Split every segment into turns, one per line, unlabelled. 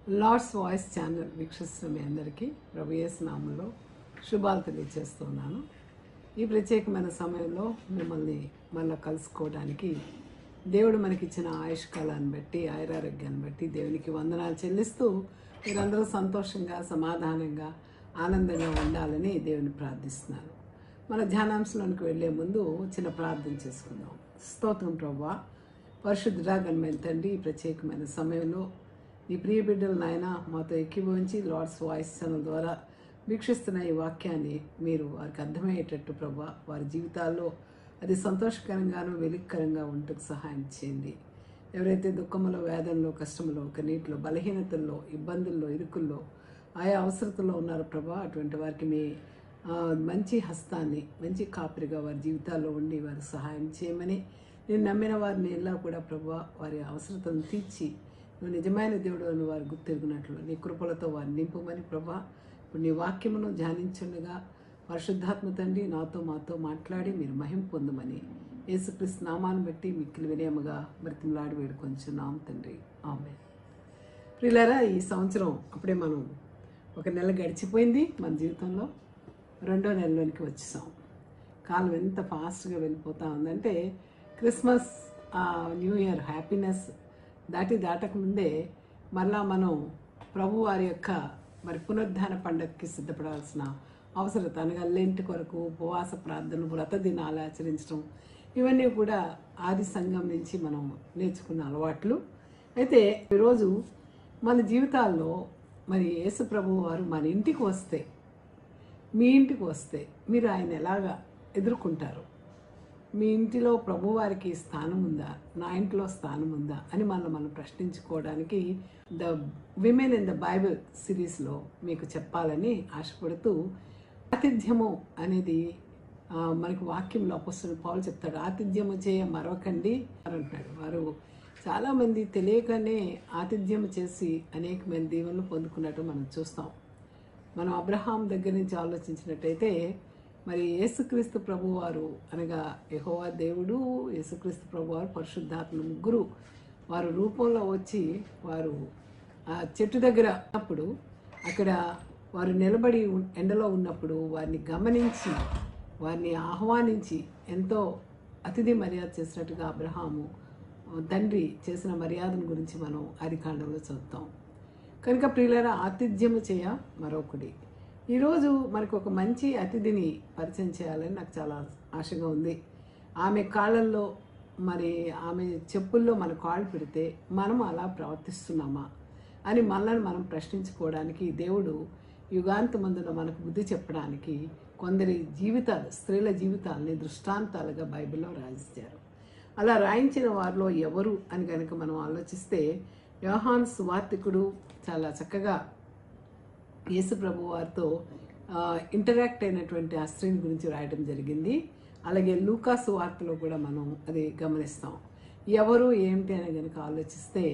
Lord's voice channel వీక్షిస్తున్న మీ అందరికీ ప్రభు యేసు నామములో శుభాలు తెలియజేస్తున్నాను. ఈ ప్రత్యేకమైన సమయంలో మిమ్మల్ని మళ్ళీ కలుసుకోవడానికి దేవుడు మనకిచ్చిన ఆయుష్కాలాన్ని బట్టి ఆయురారోగ్యాన్ని బట్టి దేవునికి వందనాలు చెల్లిస్తూ మీరందరూ సంతోషంగా సమాధానంగా ఆనందంగా ఉండాలని దేవుని ప్రార్థిస్తున్నాను. మన ధ్యానాంశంలోనికి వెళ్లే ముందు చిన్న ప్రార్థన చేసుకుందాం. స్తోత్రం ప్రభువా, పరిశుద్ధుడా ఘనమైన తండ్రి, ఈ ప్రత్యేకమైన సమయంలో నీ ప్రియ బిడ్డలు నాయన మాతో ఎక్కిభవించి లార్డ్స్ వాయిస్ ఛానల్ ద్వారా వీక్షిస్తున్న ఈ వాక్యాన్ని మీరు వారికి అర్థమయ్యేటట్టు ప్రభా వారి జీవితాల్లో అది సంతోషకరంగాను వెలుగుకరంగా ఉంటూ సహాయం చేయండి. ఎవరైతే దుఃఖంలో, వేదనలో, కష్టంలో, కన్నీటిలో, బలహీనతల్లో, ఇబ్బందుల్లో, ఇరుకుల్లో, ఆయా అవసరతల్లో ఉన్నారో ప్రభా, అటువంటి వారికి మీ మంచి హస్తాన్ని, మంచి కాపరిగా వారి జీవితాల్లో ఉండి వారికి సహాయం చేయమని, నేను నమ్మిన వారిని ఎలా కూడా ప్రభా వారి అవసరతను తీర్చి నువ్వు నిజమైన దేవుడు అని వారు గుర్తెరుగునట్లు నీ కృపలతో వారిని నింపమని ప్రభా, ఇప్పుడు నీ వాక్యమును ధ్యానించుండగా పరిశుద్ధాత్మ తండ్రి నాతో మాతో మాట్లాడి మీరు మహిమ పొందమని యేసుక్రీస్తు నామాన్ని బట్టి మిక్కిలి వినయముగా బ్రతిమలాడి వేడుకొంచున్నాం తండ్రి, ఆమేన్. ప్రియులారా, ఈ సంవత్సరం అప్పుడే మనం ఒక నెల గడిచిపోయింది. మన జీవితంలో రెండో నెలలోనికి వచ్చేసాం. కాలం ఎంత ఫాస్ట్గా వెళ్ళిపోతా ఉందంటే క్రిస్మస్, న్యూ ఇయర్ హ్యాపీనెస్ దాటకముందే మళ్ళా మనం ప్రభు వారి యొక్క పునరుద్ధాన పండగకి సిద్ధపడాల్సిన అవసరత, అనగా లెంట్ కొరకు ఉపవాస ప్రార్థనలు, వ్రత దినాలు ఆచరించడం, ఇవన్నీ కూడా ఆది సంఘం నుంచి మనం నేర్చుకున్న అలవాట్లు. అయితే ఈరోజు మన జీవితాల్లో యేసు ప్రభు వారు మన ఇంటికి వస్తే, మీ ఇంటికి వస్తే మీరు ఆయన ఎలాగా ఎదుర్కొంటారు? మీ ఇంటిలో ప్రభువారికి స్థానం ఉందా, నా ఇంట్లో స్థానం ఉందా అని మనం ప్రశ్నించుకోవడానికి the women in the Bible సిరీస్లో మీకు చెప్పాలని ఆశపడుతూ, ఆతిథ్యము అనేది మనకు వాక్యంలో అపొస్తలుడు పౌలు చెప్తాడు. ఆతిథ్యము చేయ మరొకండి అంటాడు. వారు చాలామంది తెలియకనే ఆతిథ్యము చేసి అనేకమంది దీవెనలు పొందుకున్నట్టు మనం చూస్తాం. మనం అబ్రహాం దగ్గర నుంచి ఆలోచించినట్టయితే యేసుక్రీస్తు ప్రభువారు అనగా యెహోవా దేవుడు, యేసుక్రీస్తు ప్రభువారు, పరిశుద్ధాత్మ ముగ్గురు వారు రూపంలో వచ్చి వారు ఆ చెట్టు దగ్గర ఉన్నప్పుడు, అక్కడ వారు నిలబడి ఎండలో ఉన్నప్పుడు వారిని గమనించి వారిని ఆహ్వానించి ఎంతో అతిథి మర్యాద చేసినట్టుగా అబ్రహాము తండ్రి చేసిన మర్యాదను గురించి మనం ఆదికాండంలో చదువుతాం. కనుక ప్రియులారా, ఆతిథ్యము చేయ మరొకటి. ఈరోజు మనకు ఒక మంచి అతిథిని పరిచయం చేయాలని నాకు చాలా ఆశగా ఉంది. ఆమె కాళ్ళల్లో ఆమె చెప్పుల్లో మన కాళ్ళు పెడితే మనం అలా ప్రవర్తిస్తున్నామా అని మనల్ని మనం ప్రశ్నించుకోవడానికి దేవుడు యుగాంతమందున మనకు బుద్ధి చెప్పడానికి కొందరి జీవితాలు, స్త్రీల జీవితాలని దృష్టాంతాలుగా బైబిల్లో రాయించారు. అలా రాయించిన వారిలో ఎవరు అని కనుక మనం ఆలోచిస్తే, యోహాను సువార్తికుడు చాలా చక్కగా యేసు ప్రభు వారితో ఇంటరాక్ట్ అయినటువంటి ఆ స్త్రీని గురించి రాయడం జరిగింది. అలాగే లూకా సువార్తలో కూడా మనం అది గమనిస్తాం. ఎవరు ఏమిటి అని కనుక ఆలోచిస్తే,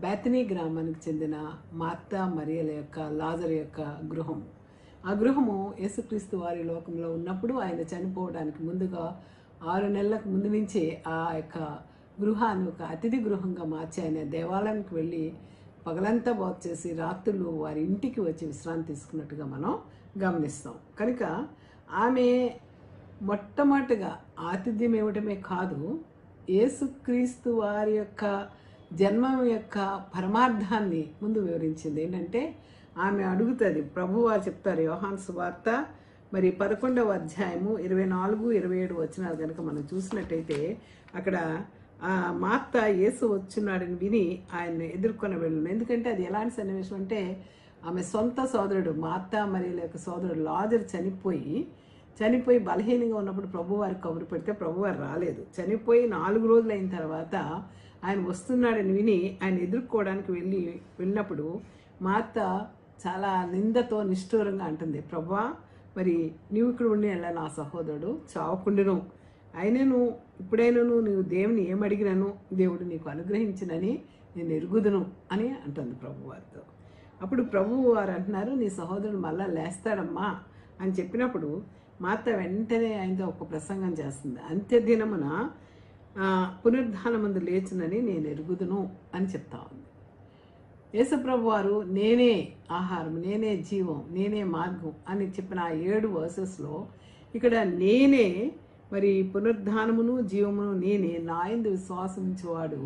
బేతనీ గ్రామానికి చెందిన మార్తా మరియల యొక్క, లాజరు యొక్క గృహం. ఆ గృహము యేసుక్రీస్తు వారి లోకంలో ఉన్నప్పుడు ఆయన చనిపోవడానికి ముందుగా 6 నెలలకు ముందు నుంచే ఆ యొక్క గృహాన్ని ఒక అతిథి గృహంగా మార్చి ఆయన దేవాలయానికి వెళ్ళి పగలంతా బాగు చేసి రాత్రులు వారి ఇంటికి వచ్చి విశ్రాంతి తీసుకున్నట్టుగా మనం గమనిస్తాం. కనుక ఆమె మొట్టమొదటిగా ఆతిథ్యం ఇవ్వటమే కాదు, యేసుక్రీస్తు వారి యొక్క జన్మం యొక్క పరమార్థాన్ని ముందు వివరించింది. ఏంటంటే ఆమె అడుగుతుంది, ప్రభు వారు చెప్తారు యోహాను సువార్త 11వ అధ్యాయము 24-27 వచనాలు కనుక మనం చూసినట్టయితే, అక్కడ మార్త యేసు వచ్చున్నాడని విని ఆయన్ని ఎదుర్కొని వెళ్ళను. ఎందుకంటే అది ఎలాంటి సన్నివేశం అంటే, ఆమె సొంత సోదరుడు మార్తా మరియల యొక్క సోదరుడు లాజరు చనిపోయి బలహీనంగా ఉన్నప్పుడు ప్రభువారికి కబురు పెడితే ప్రభువారు రాలేదు. చనిపోయి 4 రోజులు అయిన తర్వాత ఆయన వస్తున్నాడని విని ఆయన ఎదుర్కోవడానికి వెళ్ళినప్పుడు మార్త చాలా నిందతో నిష్ఠూరంగా అంటుంది, ప్రభువా, నీవు ఇక్కడ ఉండి ఎలా నా సహోదరుడు చావకుండును, అయినను ఇప్పుడైనాను నీవు దేవుని ఏమడిగినను దేవుడు నీకు అనుగ్రహించినని నేను ఎరుగుదును అని అంటుంది ప్రభువారితో. అప్పుడు ప్రభువు వారు అంటున్నారు, నీ సహోదరుడు మళ్ళా లేస్తాడమ్మా అని చెప్పినప్పుడు మార్త వెంటనే ఆయనతో ఒక ప్రసంగం చేస్తుంది. అంత్యదినమున పునరుద్ధానమందు లేచునని నేను ఎరుగుదును అని చెప్తా ఉంది. యేసుప్రభు వారు నేనే ఆహారం, నేనే జీవం, నేనే మార్గం అని చెప్పిన ఆ 7 వర్సెస్లో ఇక్కడ నేనే మరి పునరుద్ధానమును జీవమును నేనే, నా యందు విశ్వాసం ఉంచువాడు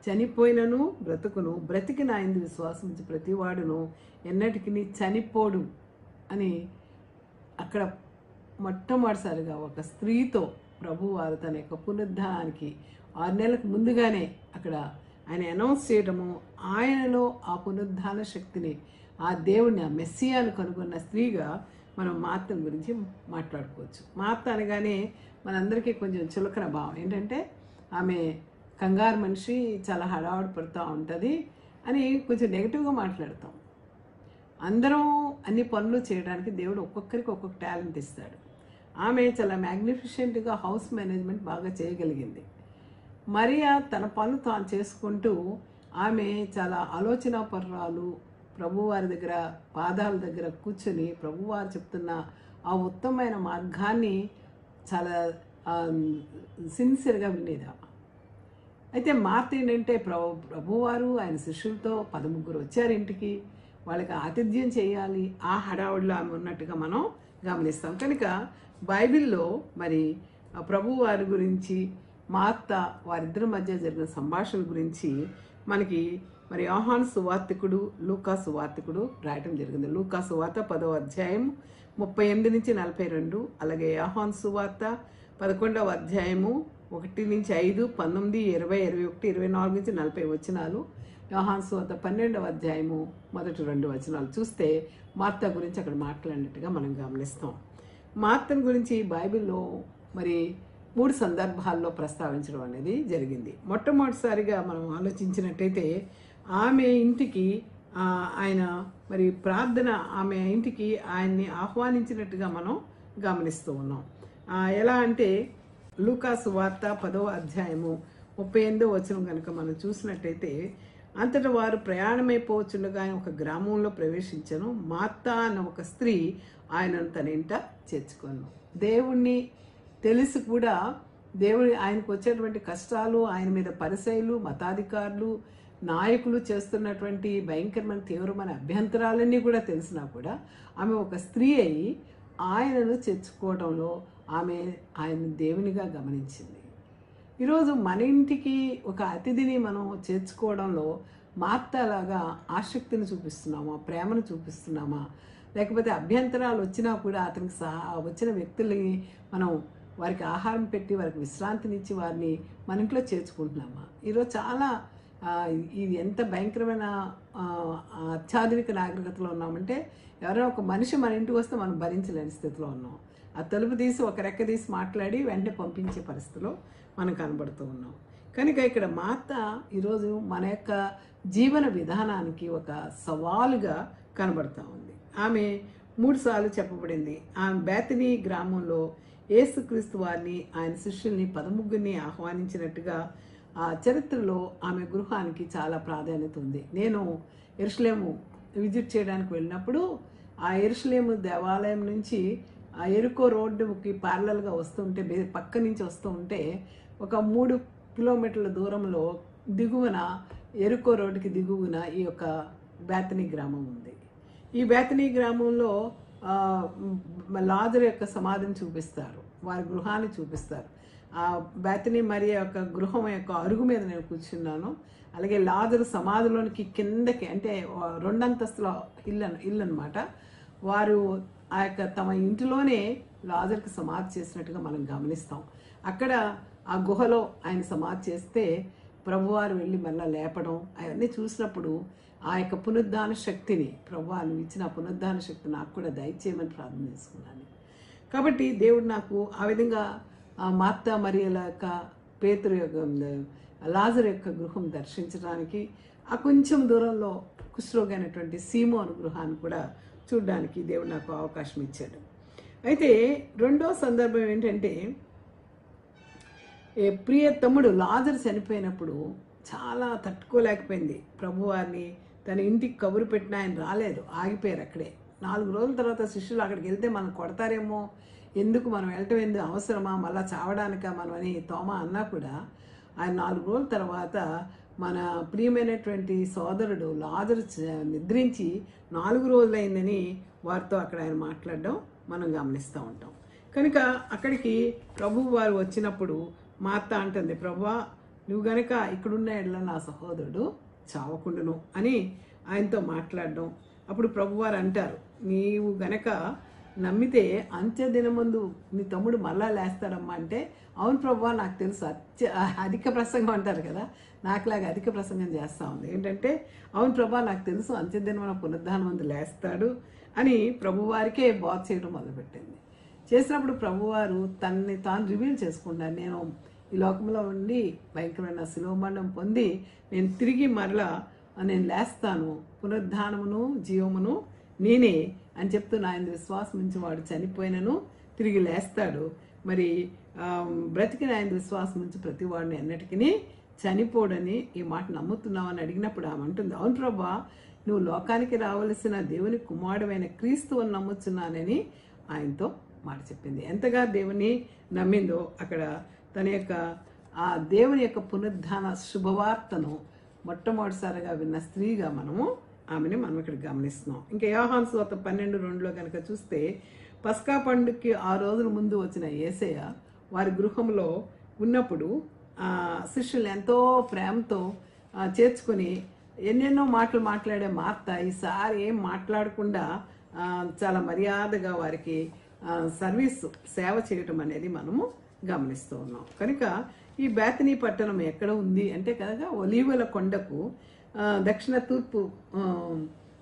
చనిపోయినను బ్రతుకును, బ్రతికి నా యందు విశ్వాసం ఉంచి ప్రతివాడును ఎన్నటికి చనిపోడు అని అక్కడ మొట్టమొదటిసారిగా ఒక స్త్రీతో ప్రభువారు తన యొక్క పునరుద్ధానానికి 6 నెలలకు ముందుగానే అక్కడ ఆయన అనౌన్స్ చేయడము, ఆయనలో ఆ పునరుద్ధాన శక్తిని, ఆ దేవుని, ఆ మెస్సియాను కనుగొన్న స్త్రీగా మనం మార్తను గురించి మాట్లాడుకోవచ్చు. మార్త అనగానే మనందరికీ కొంచెం చులకన భావం ఏంటంటే ఆమె కంగారు మనిషి, చాలా హడావుడి పడుతూ ఉంటుంది అని కొంచెం నెగిటివ్గా మాట్లాడతాం. అందరం అన్ని పనులు చేయడానికి దేవుడు ఒక్కొక్కరికి ఒక్కొక్క టాలెంట్ ఇస్తాడు. ఆమె చాలా మ్యాగ్నిఫిషెంట్గా హౌస్ మేనేజ్మెంట్ బాగా చేయగలిగింది. మరియా తన పనులు తాను చేసుకుంటూ ఆమె చాలా ఆలోచనాపరురాలు. ప్రభువారి దగ్గర పాదాల దగ్గర కూర్చొని ప్రభువారు చెప్తున్న ఆ ఉత్తమమైన మార్గాన్ని చాలా సిన్సియర్గా వినేదా. అయితే మార్త ఏంటంటే ప్రభువారు ఆయన శిష్యులతో 13 వచ్చారు ఇంటికి, వాళ్ళకి ఆతిథ్యం చేయాలి, ఆ హడావుడిలో ఆమె ఉన్నట్టుగా మనం గమనిస్తాం. కనుక బైబిల్లో మరి ప్రభువారి గురించి, మార్త వారిద్దరి మధ్య జరిగిన సంభాషణ గురించి మనకి మరి యోహాను సువార్తికుడు, లూకా సువార్తికుడు రాయటం జరిగింది. లూకా సువార్త 10వ అధ్యాయం 38 నుంచి 42, అలాగే యోహాను సువార్త 11వ అధ్యాయము 1 నుంచి 5, 19, 20, 21, 24 నుంచి 40 వచనాలు, యోహాను సువార్త 12వ అధ్యాయము మొదటి 2 వచనాలు చూస్తే మార్త గురించి అక్కడ మాట్లాడినట్టుగా మనం గమనిస్తాం. మార్తను గురించి బైబిల్లో మరి 3 సందర్భాల్లో ప్రస్తావించడం అనేది జరిగింది. మొట్టమొదటిసారిగా మనం ఆలోచించినట్టయితే ఆమె ఇంటికి ఆయన మరి ప్రార్థన, ఆమె ఇంటికి ఆయన్ని ఆహ్వానించినట్టుగా మనం గమనిస్తూ ఉన్నాం. ఎలా అంటే లూకా సువార్త 10వ అధ్యాయము 38వ వచనం కనుక మనం చూసినట్టయితే, అంతటా వారు ప్రయాణమైపోవచ్చుండగా ఆయన ఒక గ్రామంలో ప్రవేశించను, మార్త అన్న ఒక స్త్రీ ఆయనను తన ఇంట చేర్చుకొను. దేవుణ్ణి తెలిసి కూడా దేవుడి ఆయనకు వచ్చేటువంటి కష్టాలు, ఆయన మీద పరిసయ్యులు, మతాధికారులు, నాయకులు చేస్తున్నటువంటి భయంకరమైన తీవ్రమైన అభ్యంతరాలన్నీ కూడా తెలిసినా కూడా ఆమె ఒక స్త్రీ అయి ఆయనను చేర్చుకోవడంలో ఆమె ఆయన దేవునిగా గమనించింది. ఈరోజు మన ఇంటికి ఒక అతిథిని మనం చేర్చుకోవడంలో మార్తలాగా ఆసక్తిని చూపిస్తున్నామా, ప్రేమను చూపిస్తున్నామా, లేకపోతే అభ్యంతరాలు వచ్చినా కూడా అతనికి వచ్చిన వ్యక్తుల్ని మనం వారికి ఆహారం పెట్టి వారికి విశ్రాంతినిచ్చి వారిని మన ఇంట్లో చేర్చుకుంటున్నామా? ఈరోజు చాలా ఇది ఎంత భయంకరమైన అత్యాధునిక నాగరికతలో ఉన్నామంటే, ఎవరైనా ఒక మనిషి మన ఇంటికి వస్తే మనం భరించలేని స్థితిలో ఉన్నాం. ఆ తలుపు తీసి ఒక రెక్క తీసి మాట్లాడి వెంటనే పంపించే పరిస్థితిలో మనం కనబడుతూ ఉన్నాం. కనుక ఇక్కడ మార్త ఈరోజు మన యొక్క జీవన విధానానికి ఒక సవాలుగా కనబడుతూ ఉంది. ఆమె 3 సార్లు చెప్పబడింది. ఆమె బేతనీ గ్రామంలో యేసుక్రీస్తు వారిని, ఆయన శిష్యుల్ని 13ని ఆహ్వానించినట్టుగా ఆ చరిత్రలో ఆమె గృహానికి చాలా ప్రాధాన్యత ఉంది. నేను యెరూషలేము విజిట్ చేయడానికి వెళ్ళినప్పుడు ఆ యెరూషలేము దేవాలయం నుంచి ఆ ఎరుకో రోడ్డుకి ప్యారలల్గా వస్తుంటే, పక్క నుంచి వస్తూ ఉంటే ఒక 3 కిలోమీటర్ల దూరంలో దిగువన, ఎరుకో రోడ్డుకి దిగువన ఈ యొక్క బేతనీ గ్రామం ఉంది. ఈ బేతనీ గ్రామంలో లాజరు యొక్క సమాధిని చూపిస్తారు, వారి గృహాన్ని చూపిస్తారు. ఆ బేతనీ మరియ యొక్క గృహం యొక్క అరుగు మీద నేను కూర్చున్నాను. అలాగే లాజరు సమాధిలోనికి కిందకి, అంటే 2 అంతస్తుల ఇల్లు అనమాట. వారు ఆ యొక్క తమ ఇంటిలోనే లాజర్కి సమాధి చేసినట్టుగా మనం గమనిస్తాం. అక్కడ ఆ గుహలో ఆయన సమాధి చేస్తే ప్రభువారు వెళ్ళి మళ్ళీ లేపడం, అవన్నీ చూసినప్పుడు ఆ యొక్క పునరుద్ధాన శక్తిని, ప్రభువారు ఇచ్చిన పునరుద్ధాన శక్తి నాకు కూడా దయచేయమని ప్రార్థన చేసుకున్నాను. కాబట్టి దేవుడు నాకు ఆ విధంగా మార్త మరియల యొక్క, పేతురు యొక్క, లాజరు యొక్క గృహం దర్శించడానికి, ఆ కొంచెం దూరంలో కుష్ఠరోగి అయినటువంటి సీమోను గృహాన్ని కూడా చూడడానికి దేవుడు నాకు అవకాశం ఇచ్చాడు. అయితే 2వ సందర్భం ఏంటంటే, ప్రియ తమ్ముడు లాజరు చనిపోయినప్పుడు చాలా తట్టుకోలేకపోయింది. ప్రభువారిని తన ఇంటికి కబురు పెట్టిన ఆయన రాలేదు, ఆగిపోయారు అక్కడే. 4 రోజుల తర్వాత శిష్యులు అక్కడికి వెళ్తే మనం కొడతారేమో, ఎందుకు మనం వెళ్ళటం, ఎందుకు అవసరమా, మళ్ళీ చావడానికా మనం అని తోమా అన్నా కూడా ఆయన 4 రోజుల తర్వాత మన ప్రియమైనటువంటి సోదరుడు లాజరు నిద్రించి 4 రోజులైందని వారితో అక్కడ ఆయన మాట్లాడడం మనం గమనిస్తూ ఉంటాం. కనుక అక్కడికి ప్రభువు వారు వచ్చినప్పుడు మార్త అంటుంది, ప్రభువా నువ్వు గనక ఇక్కడున్న ఎడల నా సహోదరుడు చావకుండును అని ఆయనతో మాట్లాడడం. అప్పుడు ప్రభువారు అంటారు, నీవు గనక నమ్మితే అంత్యదినమందు నీ తమ్ముడు మళ్ళా లేస్తాడమ్మా అంటే, అవును ప్రభువా నాకు తెలుసు, అధిక ప్రసంగం అంటారు కదా, నాకులాగా అధిక ప్రసంగం చేస్తూ ఉంది. ఏంటంటే అవును ప్రభా నాకు తెలుసు అంత్యదినమున పునరుద్ధానమందు లేస్తాడు అని ప్రభువారికే బోధ చేయడం మొదలుపెట్టింది. చేసినప్పుడు ప్రభువారు తనని తాను రివీల్ చేసుకుంటారు, నేను ఈ లోకంలో ఉండి భయంకరమైన శిలువ మరణం పొంది నేను తిరిగి మరలా నేను లేస్తాను, పునరుద్ధానమును జీవమును నేనే అని చెప్తూ ఆయన విశ్వాసం నుంచి వాడు చనిపోయినను తిరిగి లేస్తాడు, మరి బ్రతికిన ఆయన విశ్వాసం నుంచి ప్రతి వాడిని ఎన్నటికీ చనిపోడని ఈ మాట నమ్ముతున్నావు అని అడిగినప్పుడు ఆమె అంటుంది, అవును ప్రభా నువ్వు లోకానికి రావలసిన దేవుని కుమారుడైన క్రీస్తువుని నమ్ముతున్నానని ఆయనతో మాట చెప్పింది. ఎంతగా దేవుని నమ్మిందో అక్కడ తన యొక్క ఆ దేవుని యొక్క పునరుద్ధాన శుభవార్తను మొట్టమొదటిసారిగా విన్న స్త్రీగా ఆమెని మనం ఇక్కడ గమనిస్తున్నాం. ఇంకా యోహాను సువార్త 12:2 కనుక చూస్తే, పస్కా పండుగకి 6 రోజుల ముందు వచ్చిన యేసయ్య వారి గృహంలో ఉన్నప్పుడు శిష్యులు ఎంతో ప్రేమతో చేర్చుకొని ఎన్నెన్నో మాటలు మాట్లాడే మార్త ఈసారి ఏం మాట్లాడకుండా చాలా మర్యాదగా వారికి సేవ చేయటం అనేది మనము గమనిస్తూ ఉన్నాం. కనుక ఈ బేతనీ పట్టణం ఎక్కడ ఉంది అంటే కదా, ఒలీవల కొండకు దక్షిణ తూర్పు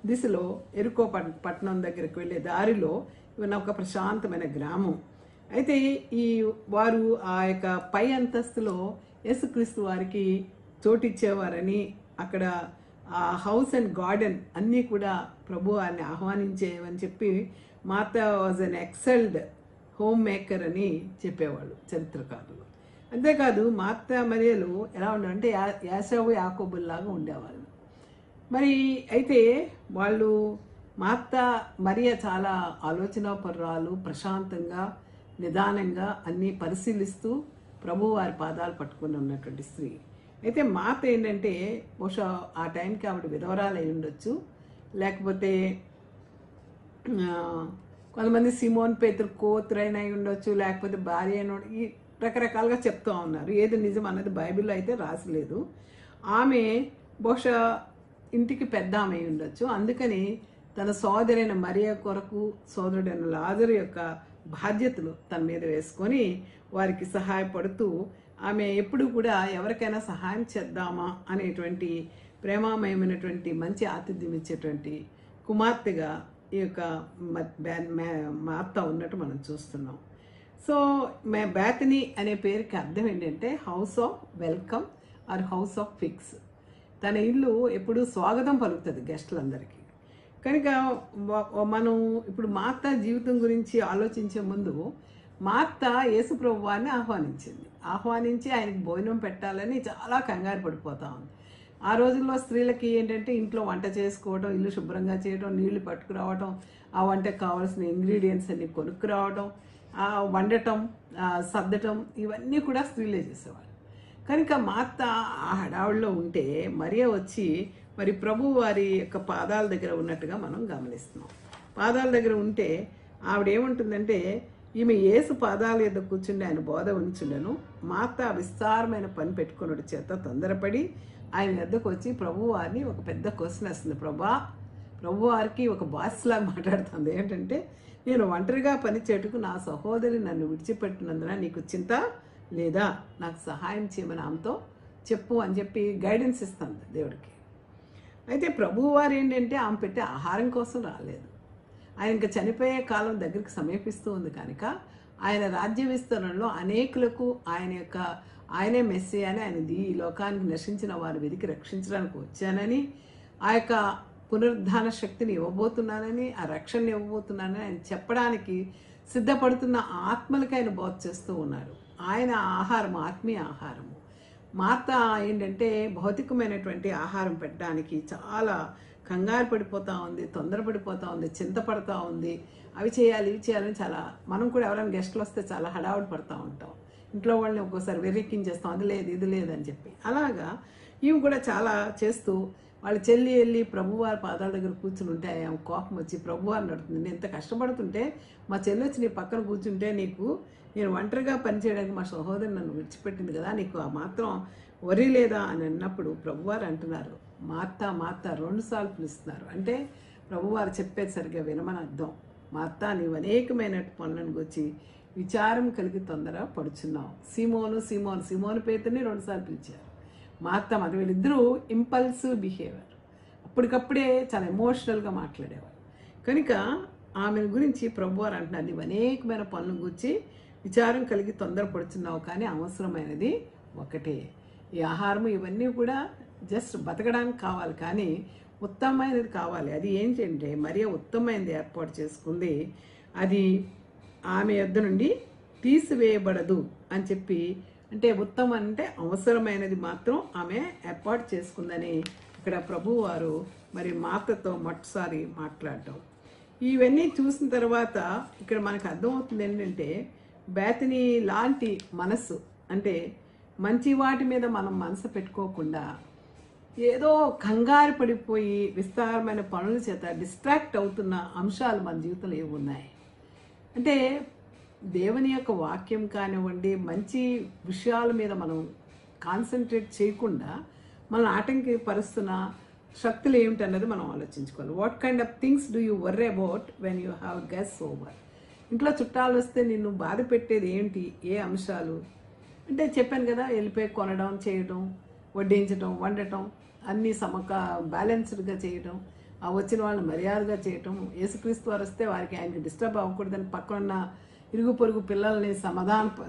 దిశలో ఎరుకో పట్టణం దగ్గరికి వెళ్ళే దారిలో ఇవన్న ఒక ప్రశాంతమైన గ్రామం. అయితే వారు ఆ యొక్క పై అంతస్తులో యేసుక్రీస్తు వారికి చోటిచ్చేవారని, అక్కడ ఆ హౌస్ అండ్ గార్డెన్ అన్నీ కూడా ప్రభు వారిని ఆహ్వానించేవని చెప్పి Martha was an excelled home maker అని చెప్పేవాళ్ళు చరిత్రకారులు. అంతేకాదు మార్త మరియలు ఎలా ఉండాలంటే యాకోబు యాకోబుల్లాగా ఉండేవాళ్ళు. మరి అయితే వాళ్ళు మార్త మరియ చాలా ఆలోచనాపరురాలు, ప్రశాంతంగా నిదానంగా అన్నీ పరిశీలిస్తూ ప్రభు వారి పాదాలు పట్టుకుని ఉన్నటువంటి స్త్రీ. అయితే మార్త ఏంటంటే బహుశా ఆ టైంకి ఆవిడ విధవరాలు అయి ఉండొచ్చు, లేకపోతే కొంతమంది సిమోన్ పేతురు కూతురైన అయి ఉండొచ్చు, లేకపోతే భార్య అయిన ఈ రకరకాలుగా చెప్తూ ఉన్నారు. ఏది నిజం అన్నది బైబిల్లో అయితే రాసలేదు. ఆమె బహుశా ఇంటికి పెద్ద ఆమె అయి ఉండొచ్చు. అందుకని తన సోదరైన మరియ కొరకు సోదరుడైన లాజరు యొక్క బాధ్యతలు తన మీద వేసుకొని వారికి సహాయపడుతూ ఆమె ఎప్పుడు కూడా ఎవరికైనా సహాయం చేద్దామా అనేటువంటి ప్రేమామయమైనటువంటి మంచి ఆతిథ్యం ఇచ్చేటువంటి కుమార్తెగా ఈ యొక్క మార్త ఉన్నట్టు మనం చూస్తున్నాం. సో బేతనీ అనే పేరుకి అర్థం ఏంటంటే house of welcome or house of fix. తన ఇల్లు ఎప్పుడు స్వాగతం పలుకుతుంది గెస్టులందరికీ. కనుక మనం ఇప్పుడు మార్త జీవితం గురించి ఆలోచించే ముందు మార్త యేసుప్రభు వారిని ఆహ్వానించి ఆయనకి భోజనం పెట్టాలని చాలా కంగారు పడిపోతా ఉంది. ఆ రోజుల్లో స్త్రీలకి ఏంటంటే ఇంట్లో వంట చేసుకోవడం, ఇల్లు శుభ్రంగా చేయడం, నీళ్లు పట్టుకురావడం, ఆ వంటకు కావాల్సిన ఇంగ్రీడియంట్స్ అన్ని కొనుక్కురావడం, వండటం, సర్దటం ఇవన్నీ కూడా స్త్రీలే చేసేవాళ్ళు. కనుక మార్త ఆ హడావుల్లో ఉంటే మరియ వచ్చి మరి ప్రభు వారి యొక్క పాదాల దగ్గర ఉన్నట్టుగా మనం గమనిస్తున్నాం. పాదాల దగ్గర ఉంటే ఆవిడేముంటుందంటే, ఈమె యేసు పాదాల మీద కూర్చుండి ఆయన బోధ ఉంచుండను. మార్త విస్తారమైన పని పెట్టుకున్నట్టు చేత తొందరపడి ఆయన వద్దకు వచ్చి ప్రభు వారిని ఒక పెద్ద క్వశ్చన్ వేస్తుంది. ప్రభు వారికి ఒక బాస్లాగా మాట్లాడుతుంది. ఏంటంటే, నేను ఒంటరిగా పనిచేటుకు నా సహోదరి నన్ను విడిచిపెట్టినందున నీకు చింత లేదా, నాకు సహాయం చేయమని ఆమెతో చెప్పు అని చెప్పి గైడెన్స్ ఇస్తుంది దేవుడికి. అయితే ప్రభువారు ఏంటంటే ఆమె పెట్టే ఆహారం కోసం రాలేదు. ఆయన ఇంకా చనిపోయే కాలం దగ్గరికి సమీపిస్తూ ఉంది కనుక ఆయన రాజ్య విస్తరణలో అనేకులకు ఆయనే మెస్సియా అని, ఆయన ఈ లోకానికి నశించిన వారు వెతికి రక్షించడానికి వచ్చానని, ఆ యొక్క పునరుద్ధాన శక్తిని ఇవ్వబోతున్నానని, ఆ రక్షణని ఇవ్వబోతున్నానని ఆయన చెప్పడానికి సిద్ధపడుతున్న ఆత్మలకి ఆయన బోధ చేస్తూ ఉన్నారు. ఆయన ఆహారం ఆత్మీయ ఆహారము. మార్త ఏంటంటే భౌతికమైనటువంటి ఆహారం పెట్టడానికి చాలా కంగారు పడిపోతూ ఉంది, తొందరపడిపోతూ ఉంది, చింతపడతా ఉంది. అవి చేయాలి ఇవి చేయాలని చాలా, మనం కూడా ఎవరైనా గెస్టులు వస్తే చాలా హడావుడి పడుతూ ఉంటాం. ఇంట్లో వాళ్ళని ఒక్కోసారి వెర్రెక్కించేస్తాం, అది లేదు ఇది లేదని చెప్పి. అలాగా ఇవి కూడా చాలా చేస్తూ వాళ్ళ చెల్లి వెళ్ళి ప్రభువారి పాదాల దగ్గర కూర్చుని ఉంటే ఆమె కోపం వచ్చి ప్రభువారిని అడుగుతుంది, నేను ఎంత కష్టపడుతుంటే మా చెల్లి వచ్చి నీ పక్కన కూర్చుంటే నేను ఒంటరిగా పనిచేయడానికి మా సహోదరు నన్ను విడిచిపెట్టింది కదా, నీకు ఆ మాత్రం వరి లేదా అని అన్నప్పుడు ప్రభువారు అంటున్నారు, మార్తా 2 సార్లు పిలుస్తున్నారు. అంటే ప్రభువారు చెప్పేది సరిగ్గా వినమని అర్థం. మార్తా, నీవు అనేకమైన పనులను గురించి విచారం కలిగి తొందర పడుచున్నావు. సీమోను పేతుని 2 సార్లు పిలిచారు. మార్తా మరి వీళ్ళిద్దరూ ఇంపల్సివ్ బిహేవియర్, అప్పటికప్పుడే చాలా ఎమోషనల్గా మాట్లాడేవారు. కనుక ఆమె గురించి ప్రభువారు అంటున్నారు, నీవు అనేకమైన పనుల గురించి విచారం కలిగి తొందరపడుచున్నావు, కానీ అవసరమైనది ఒకటే. ఈ ఆహారము ఇవన్నీ కూడా జస్ట్ బతకడానికి కావాలి, కానీ ఉత్తమమైనది కావాలి. అది ఏంటంటే మరియ ఉత్తమమైనది ఏర్పాటు చేసుకుంది, అది ఆమె యొద్ద నుండి తీసివేయబడదు అని చెప్పి. అంటే ఉత్తమం అంటే అవసరమైనది మాత్రం ఆమె ఏర్పాటు చేసుకుందని ఇక్కడ ప్రభువారు మరి మాతతో మొట్టసారి మాట్లాడటం. ఇవన్నీ చూసిన తర్వాత ఇక్కడ మనకు అర్థమవుతుంది ఏంటంటే, బేతనీ లాంటి మనస్సు, అంటే మంచి వాటి మీద మనం మనసు పెట్టుకోకుండా ఏదో కంగారు పడిపోయి విస్తారమైన పనుల చేత డిస్ట్రాక్ట్ అవుతున్న అంశాలు మన జీవితంలో ఏవి ఉన్నాయి అంటే, దేవుని యొక్క వాక్యం కానివ్వండి, మంచి విషయాల మీద మనం కాన్సన్ట్రేట్ చేయకుండా మనల్ని ఆటంకపరుస్తున్న శక్తులు ఏమిటన్నది మనం ఆలోచించుకోవాలి. What kind of things do you worry about when you have guest over? ఇంట్లో చుట్టాలు వస్తే నిన్ను బాధ పెట్టేది ఏంటి, ఏ అంశాలు అంటే చెప్పాను కదా, వెళ్ళిపోయి కొనడం, చేయడం, వడ్డించడం, వండటం, అన్నీ బ్యాలెన్స్డ్గా చేయటం, ఆ వచ్చిన వాళ్ళని మర్యాదగా చేయటం. యేసుక్రీస్తు వారు వస్తే వారికి ఆయనకి డిస్టర్బ్ అవ్వకూడదని పక్కన ఇరుగు పొరుగు పిల్లల్ని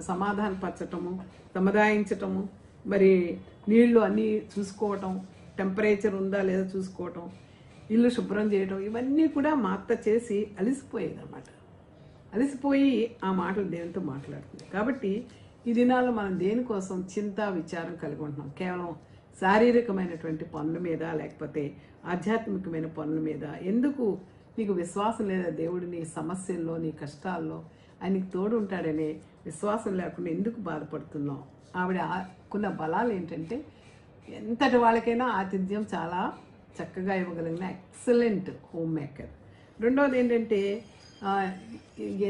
సమాధానపరచటము, సముదాయించటము, మరి నీళ్లు అన్నీ చూసుకోవటం, టెంపరేచర్ ఉందా లేదా చూసుకోవటం, ఇల్లు శుభ్రం చేయటం, ఇవన్నీ కూడా మా అత్త చేసి అలిసిపోయేది అన్నమాట. అలిసిపోయి ఆ మాటలు దేవునితో మాట్లాడుతుంది. కాబట్టి ఈ దినాల్లో మనం దేనికోసం చింత విచారం కలిగి ఉంటున్నాం? కేవలం శారీరకమైనటువంటి పనుల మీద, లేకపోతే ఆధ్యాత్మికమైన పనుల మీద. ఎందుకు నీకు విశ్వాసం లేదా దేవుడు నీ సమస్యల్లో, నీ కష్టాల్లో ఆయనకి తోడు ఉంటాడనే విశ్వాసం లేకుండా ఎందుకు బాధపడుతున్నావు? ఆవిడకున్న బలాలు ఏంటంటే, ఎంతటి వాళ్ళకైనా ఆతిథ్యం చాలా చక్కగా ఇవ్వగలిగిన ఎక్సలెంట్ హోమ్ మేకర్. రెండవది ఏంటంటే,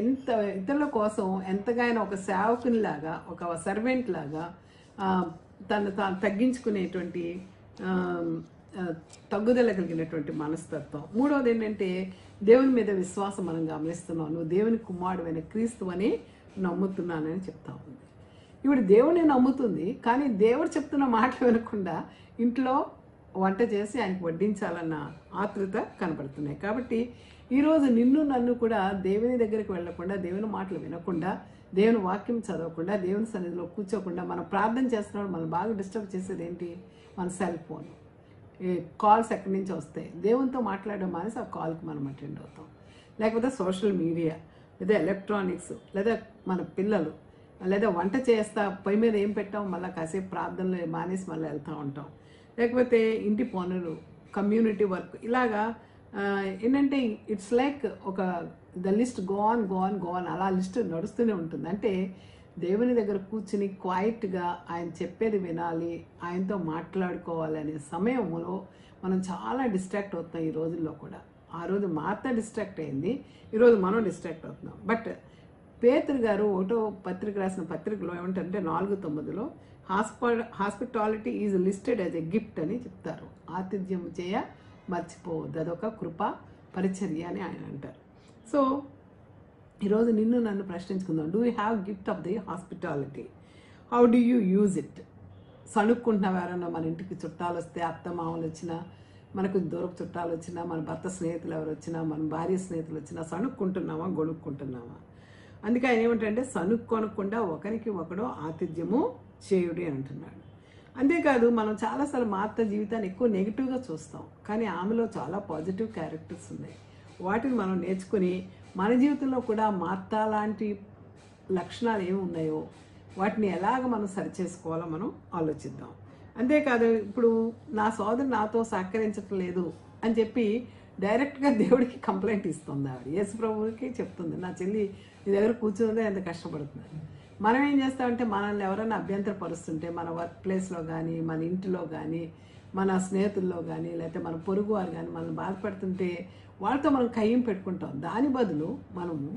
ఎంత ఇతరుల కోసం ఎంతగానో ఒక సేవకునిలాగా, ఒక సర్వెంట్ లాగా తాను తగ్గించుకునేటువంటి తగ్గుదల కలిగినటువంటి మనస్తత్వం. మూడవది ఏంటంటే, దేవుని మీద విశ్వాసం మనం గమనిస్తున్నాం. నువ్వు దేవుని కుమారుడైన క్రీస్తు అని నమ్ముతున్నానని చెప్తా ఉంది. ఇప్పుడు దేవుని నమ్ముతుంది, కానీ దేవుడు చెప్తున్న మాటలు వినకుండా ఇంట్లో వంట చేసి ఆయనకు వడ్డించాలన్న ఆతృత కనబడుతున్నాయి. కాబట్టి ఈరోజు నిన్ను నన్ను కూడా దేవుని దగ్గరికి వెళ్లకుండా, దేవుని మాటలు వినకుండా, దేవుని వాక్యం చదవకుండా, దేవుని సన్నిధిలో కూర్చోకుండా మనం ప్రార్థన చేస్తున్నాడు, మనం బాగా డిస్టర్బ్ చేసేది ఏంటి? మన సెల్ ఫోన్. కాల్స్ ఎక్కడి నుంచి వస్తాయి? దేవునితో మాట్లాడడం మానేసి ఆ కాల్కి మనం అటెండ్ అవుతాం. లేకపోతే సోషల్ మీడియా, లేదా ఎలక్ట్రానిక్స్, లేదా మన పిల్లలు, లేదా వంట చేస్తా పొయ్యి మీద ఏం పెట్టాం, మళ్ళీ కాసేపు ప్రార్థనలు మానేసి మళ్ళీ వెళ్తూ ఉంటాం. లేకపోతే ఇంటి పనులు, కమ్యూనిటీ వర్క్, ఇలాగా ఏంటంటే ఇట్స్ లైక్ ఒక ద లిస్ట్ గోన్ అలా లిస్ట్ నడుస్తూనే ఉంటుంది. అంటే దేవుని దగ్గర కూర్చుని క్వైట్గా ఆయన చెప్పేది వినాలి, ఆయనతో మాట్లాడుకోవాలి అనే సమయంలో మనం చాలా డిస్ట్రాక్ట్ అవుతున్నాం ఈ రోజుల్లో కూడా. ఆ రోజు మాత్రం డిస్ట్రాక్ట్ అయింది, ఈరోజు మనం డిస్ట్రాక్ట్ అవుతున్నాం. బట్ పేతురు గారు 1వ పత్రిక రాసిన పత్రికలో ఏమంటారంటే 4:9లో hospitality is listed as a gift అని చెప్తారు. ఆతిథ్యం చేయ మర్చిపోవద్దు, అదొక కృపా పరిచర్య అని ఆయన అంటారు. సో ఈరోజు నిన్ను నన్ను ప్రశ్నించుకుందాం. Do you have gift of the hospitality? How do you use it? సణుక్కుంటున్నావు? ఎవరన్నా మన ఇంటికి చుట్టాలు వస్తే, అత్త మామలు వచ్చినా, మనకు దూరపు చుట్టాలు వచ్చినా, మన భర్త స్నేహితులు ఎవరు వచ్చినా, మన భార్య స్నేహితులు వచ్చినా సణుక్కుంటున్నావా, గొణుక్కుంటున్నావా? అందుకే ఆయన ఏమంటే సణుక్కొనకుండా ఒకరికి ఒకడు ఆతిథ్యము చేయుడి అంటున్నాడు. అంతేకాదు, మనం చాలాసార్లు మా అత్త జీవితాన్ని ఎక్కువ నెగిటివ్గా చూస్తాం, కానీ ఆమెలో చాలా పాజిటివ్ క్యారెక్టర్స్ ఉన్నాయి. వాటిని మనం నేర్చుకుని మన జీవితంలో కూడా మా అత్త లాంటి లక్షణాలు ఏమి ఉన్నాయో వాటిని ఎలాగ మనం సరిచేసుకోవాలో మనం ఆలోచిద్దాం. అంతేకాదు, ఇప్పుడు నా సోదరు నాతో సహకరించటం లేదు అని చెప్పి డైరెక్ట్గా దేవుడికి కంప్లైంట్ ఇస్తుంది ఆవిడ. యేసు ప్రభువుకి చెప్తుంది, నా చెల్లి నీ దగ్గర కూర్చుందే ఎంత కష్టపడుతుంది. మనం ఏం చేస్తామంటే మనల్ని ఎవరైనా అభ్యంతరపరుస్తుంటే మన వర్క్ ప్లేస్లో కానీ, మన ఇంటిలో కానీ, మన స్నేహితుల్లో కానీ, లేకపోతే మన పొరుగు వారు కానీ మనల్ని బాధపడుతుంటే వాళ్ళతో మనం కయ్యం పెట్టుకుంటాం. దాని బదులు మనము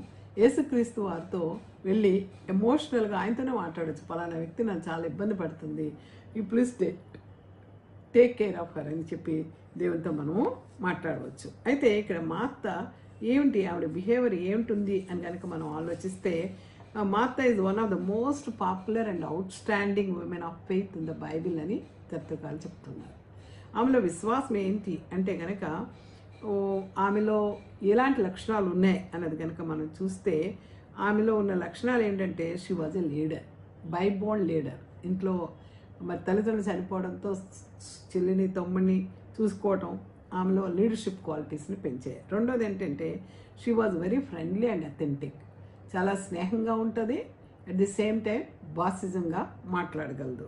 యేసుక్రీస్తు వారితో వెళ్ళి ఎమోషనల్గా ఆయనతోనే మాట్లాడచ్చు. పలానా వ్యక్తి నన్ను చాలా ఇబ్బంది పడుతుంది, ఈ please take care of her అని చెప్పి దేవునితో మనము మాట్లాడవచ్చు. అయితే ఇక్కడ మార్త ఏమిటి, ఆవిడ బిహేవియర్ ఏమిటి అని కనుక మనం ఆలోచిస్తే, Martha is one of the most popular and out standing women of faith in the Bible అని చరిత్రకారులు చెప్తున్నారు. ఆమెలో విశ్వాసం ఏంటి అంటే కనుక ఆమెలో ఎలాంటి లక్షణాలు ఉన్నాయి అన్నది కనుక మనం చూస్తే, ఆమెలో ఉన్న లక్షణాలు ఏంటంటే she was a leader, by Born leader. ఇంట్లో మరి తల్లిదండ్రులు చనిపోవడంతో చెల్లిని తమ్ముడిని చూసుకోవటం ఆమెలో లీడర్షిప్ క్వాలిటీస్ని పెంచాయి. రెండోది ఏంటంటే she was very friendly and authentic, చాలా స్నేహంగా ఉంటుంది, అట్ ది సేమ్ టైం బాసిజంగా మాట్లాడగలదు.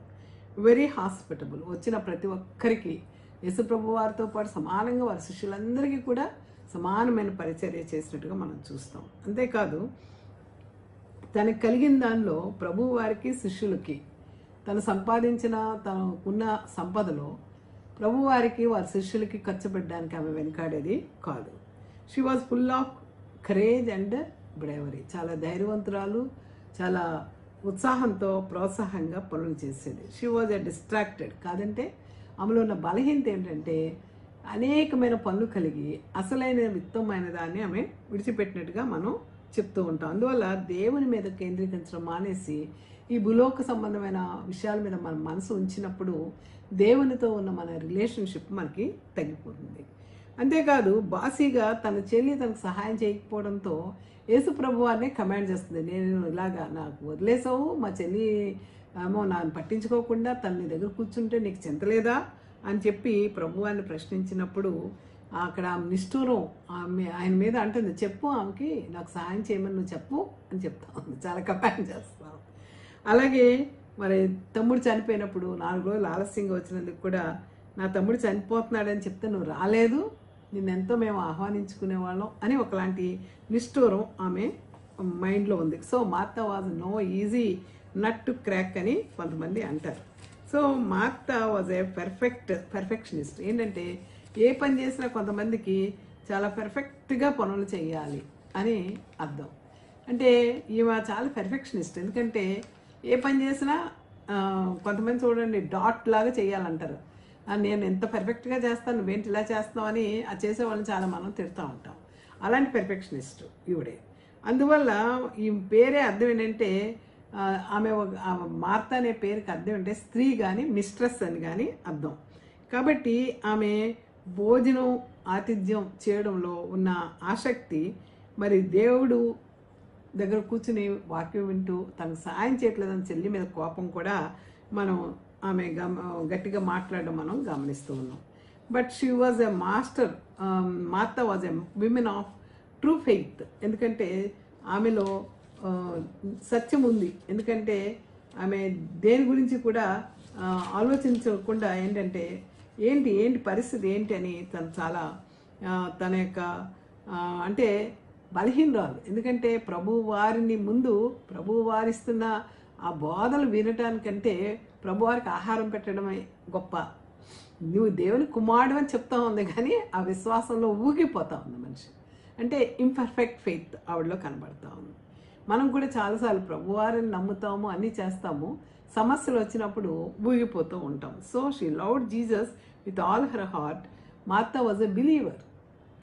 వెరీ హాస్పిటబుల్, వచ్చిన ప్రతి ఒక్కరికి యేసుప్రభు వారితో పాటు సమానంగా వారి శిష్యులందరికీ కూడా సమానమైన పరిచర్య చేసినట్టుగా మనం చూస్తాం. అంతేకాదు తనకు కలిగిన దానిలో ప్రభు వారికి శిష్యులకి తను సంపాదించిన తనకున్న సంపదలో ప్రభువారికి వారి శిష్యులకి ఖర్చు పెట్టడానికి ఆమె వెనకాడేది కాదు. She was full of courage and bravery, చాలా ధైర్యవంతురాలు, చాలా ఉత్సాహంతో ప్రోత్సాహంగా పనులు చేసేది. షీ వాజ్ ఎ డిస్ట్రాక్టెడ్, కాదంటే ఆమెలో ఉన్న బలహీనత ఏంటంటే అనేకమైన పనులు కలిగి అసలైన విత్తమైన దాన్ని ఆమె విడిచిపెట్టినట్టుగా మనం చెప్తూ ఉంటాం. అందువల్ల దేవుని మీద కేంద్రీకరించడం మానేసి ఈ భూలోక సంబంధమైన విషయాల మీద మన మనసు ఉంచినప్పుడు దేవునితో ఉన్న మన రిలేషన్షిప్ మనకి తగ్గిపోతుంది. అంతేకాదు బాసీగా తన చెల్లి తనకు సహాయం చేయకపోవడంతో యేసుప్రభు వారినే కమాండ్ చేస్తుంది, నేను ఇలాగా నాకు వదిలేసావు, మా చెల్లి ఏమో నన్ను పట్టించుకోకుండా తన నీ దగ్గర కూర్చుంటే నీకు చింతలేదా అని చెప్పి ప్రభువాన్ని ప్రశ్నించినప్పుడు అక్కడ నిష్ఠూరం ఆయన మీద అంటుంది, చెప్పు ఆమెకి నాకు సహాయం చేయమని నువ్వు చెప్పు అని చెప్తాను, చాలా కమాండ్ చేస్తాను. అలాగే మరి తమ్ముడు చనిపోయినప్పుడు 4 రోజులు ఆలస్యంగా వచ్చినందుకు కూడా నా తమ్ముడు చనిపోతున్నాడని చెప్తే నువ్వు రాలేదు, నిన్నెంతో మేము ఆహ్వానించుకునేవాళ్ళం అని ఒకలాంటి నిష్ఠూరం ఆమె మైండ్లో ఉంది. So Martha was no easy nut to crack అని కొంతమంది అంటారు. So Martha was a perfectionist. ఏంటంటే ఏ పని చేసినా కొంతమందికి చాలా పర్ఫెక్ట్గా పనులు చేయాలి అని అర్థం. అంటే ఈమె చాలా పర్ఫెక్షనిస్ట్, ఎందుకంటే ఏ పని చేసినా కొంతమంది చూడండి డాట్ లాగా చేయాలంటారు, నేను ఎంత పర్ఫెక్ట్గా చేస్తాను నువ్వేంటి ఇలా చేస్తున్నావు అని ఆ చేసే వాళ్ళని చాలా మనం తిడుతూ ఉంటాం. అలాంటి పర్ఫెక్షనిస్ట్ ఈవిడే. అందువల్ల ఈ పేరే అర్థం ఏంటంటే ఆమె మార్త అనే పేరుకి అర్థం ఏంటంటే స్త్రీ కానీ మిస్ట్రెస్ అని కానీ అర్థం. కాబట్టి ఆమె భోజనం ఆతిథ్యం చేయడంలో ఉన్న ఆసక్తి, మరి దేవుడు దగ్గర కూర్చుని వాక్యం వింటూ తనకు సాయం చేయట్లేదని చెల్లి మీద కోపం కూడా మనం ఆమె గట్టిగా మాట్లాడడం మనం గమనిస్తూ ఉన్నాం. But she was a master, Martha was a women of true faith. ఎందుకంటే ఆమెలో సత్యం ఉంది, ఎందుకంటే ఆమె దేని గురించి కూడా ఆలోచించకుండా ఏంటంటే ఏంటి పరిస్థితి ఏంటి అని తను చాలా తన యొక్క అంటే బలహీనరాలు. ఎందుకంటే ప్రభువారిని ముందు ప్రభువారిస్తున్న ఆ బోధలు వినటానికంటే ప్రభువారికి ఆహారం పెట్టడమే గొప్ప. నువ్వు దేవుని కుమారుడు అని చెప్తా ఉంది కానీ ఆ విశ్వాసంలో ఊగిపోతా ఉంది మనిషి. అంటే ఇంపర్ఫెక్ట్ ఫెయిత్ ఆవిడలో కనబడతా ఉంది. మనం కూడా చాలాసార్లు ప్రభువారిని నమ్ముతాము, అన్నీ చేస్తాము, సమస్యలు వచ్చినప్పుడు ఊగిపోతూ ఉంటాం. So she loved Jesus with all her heart. Martha was a believer,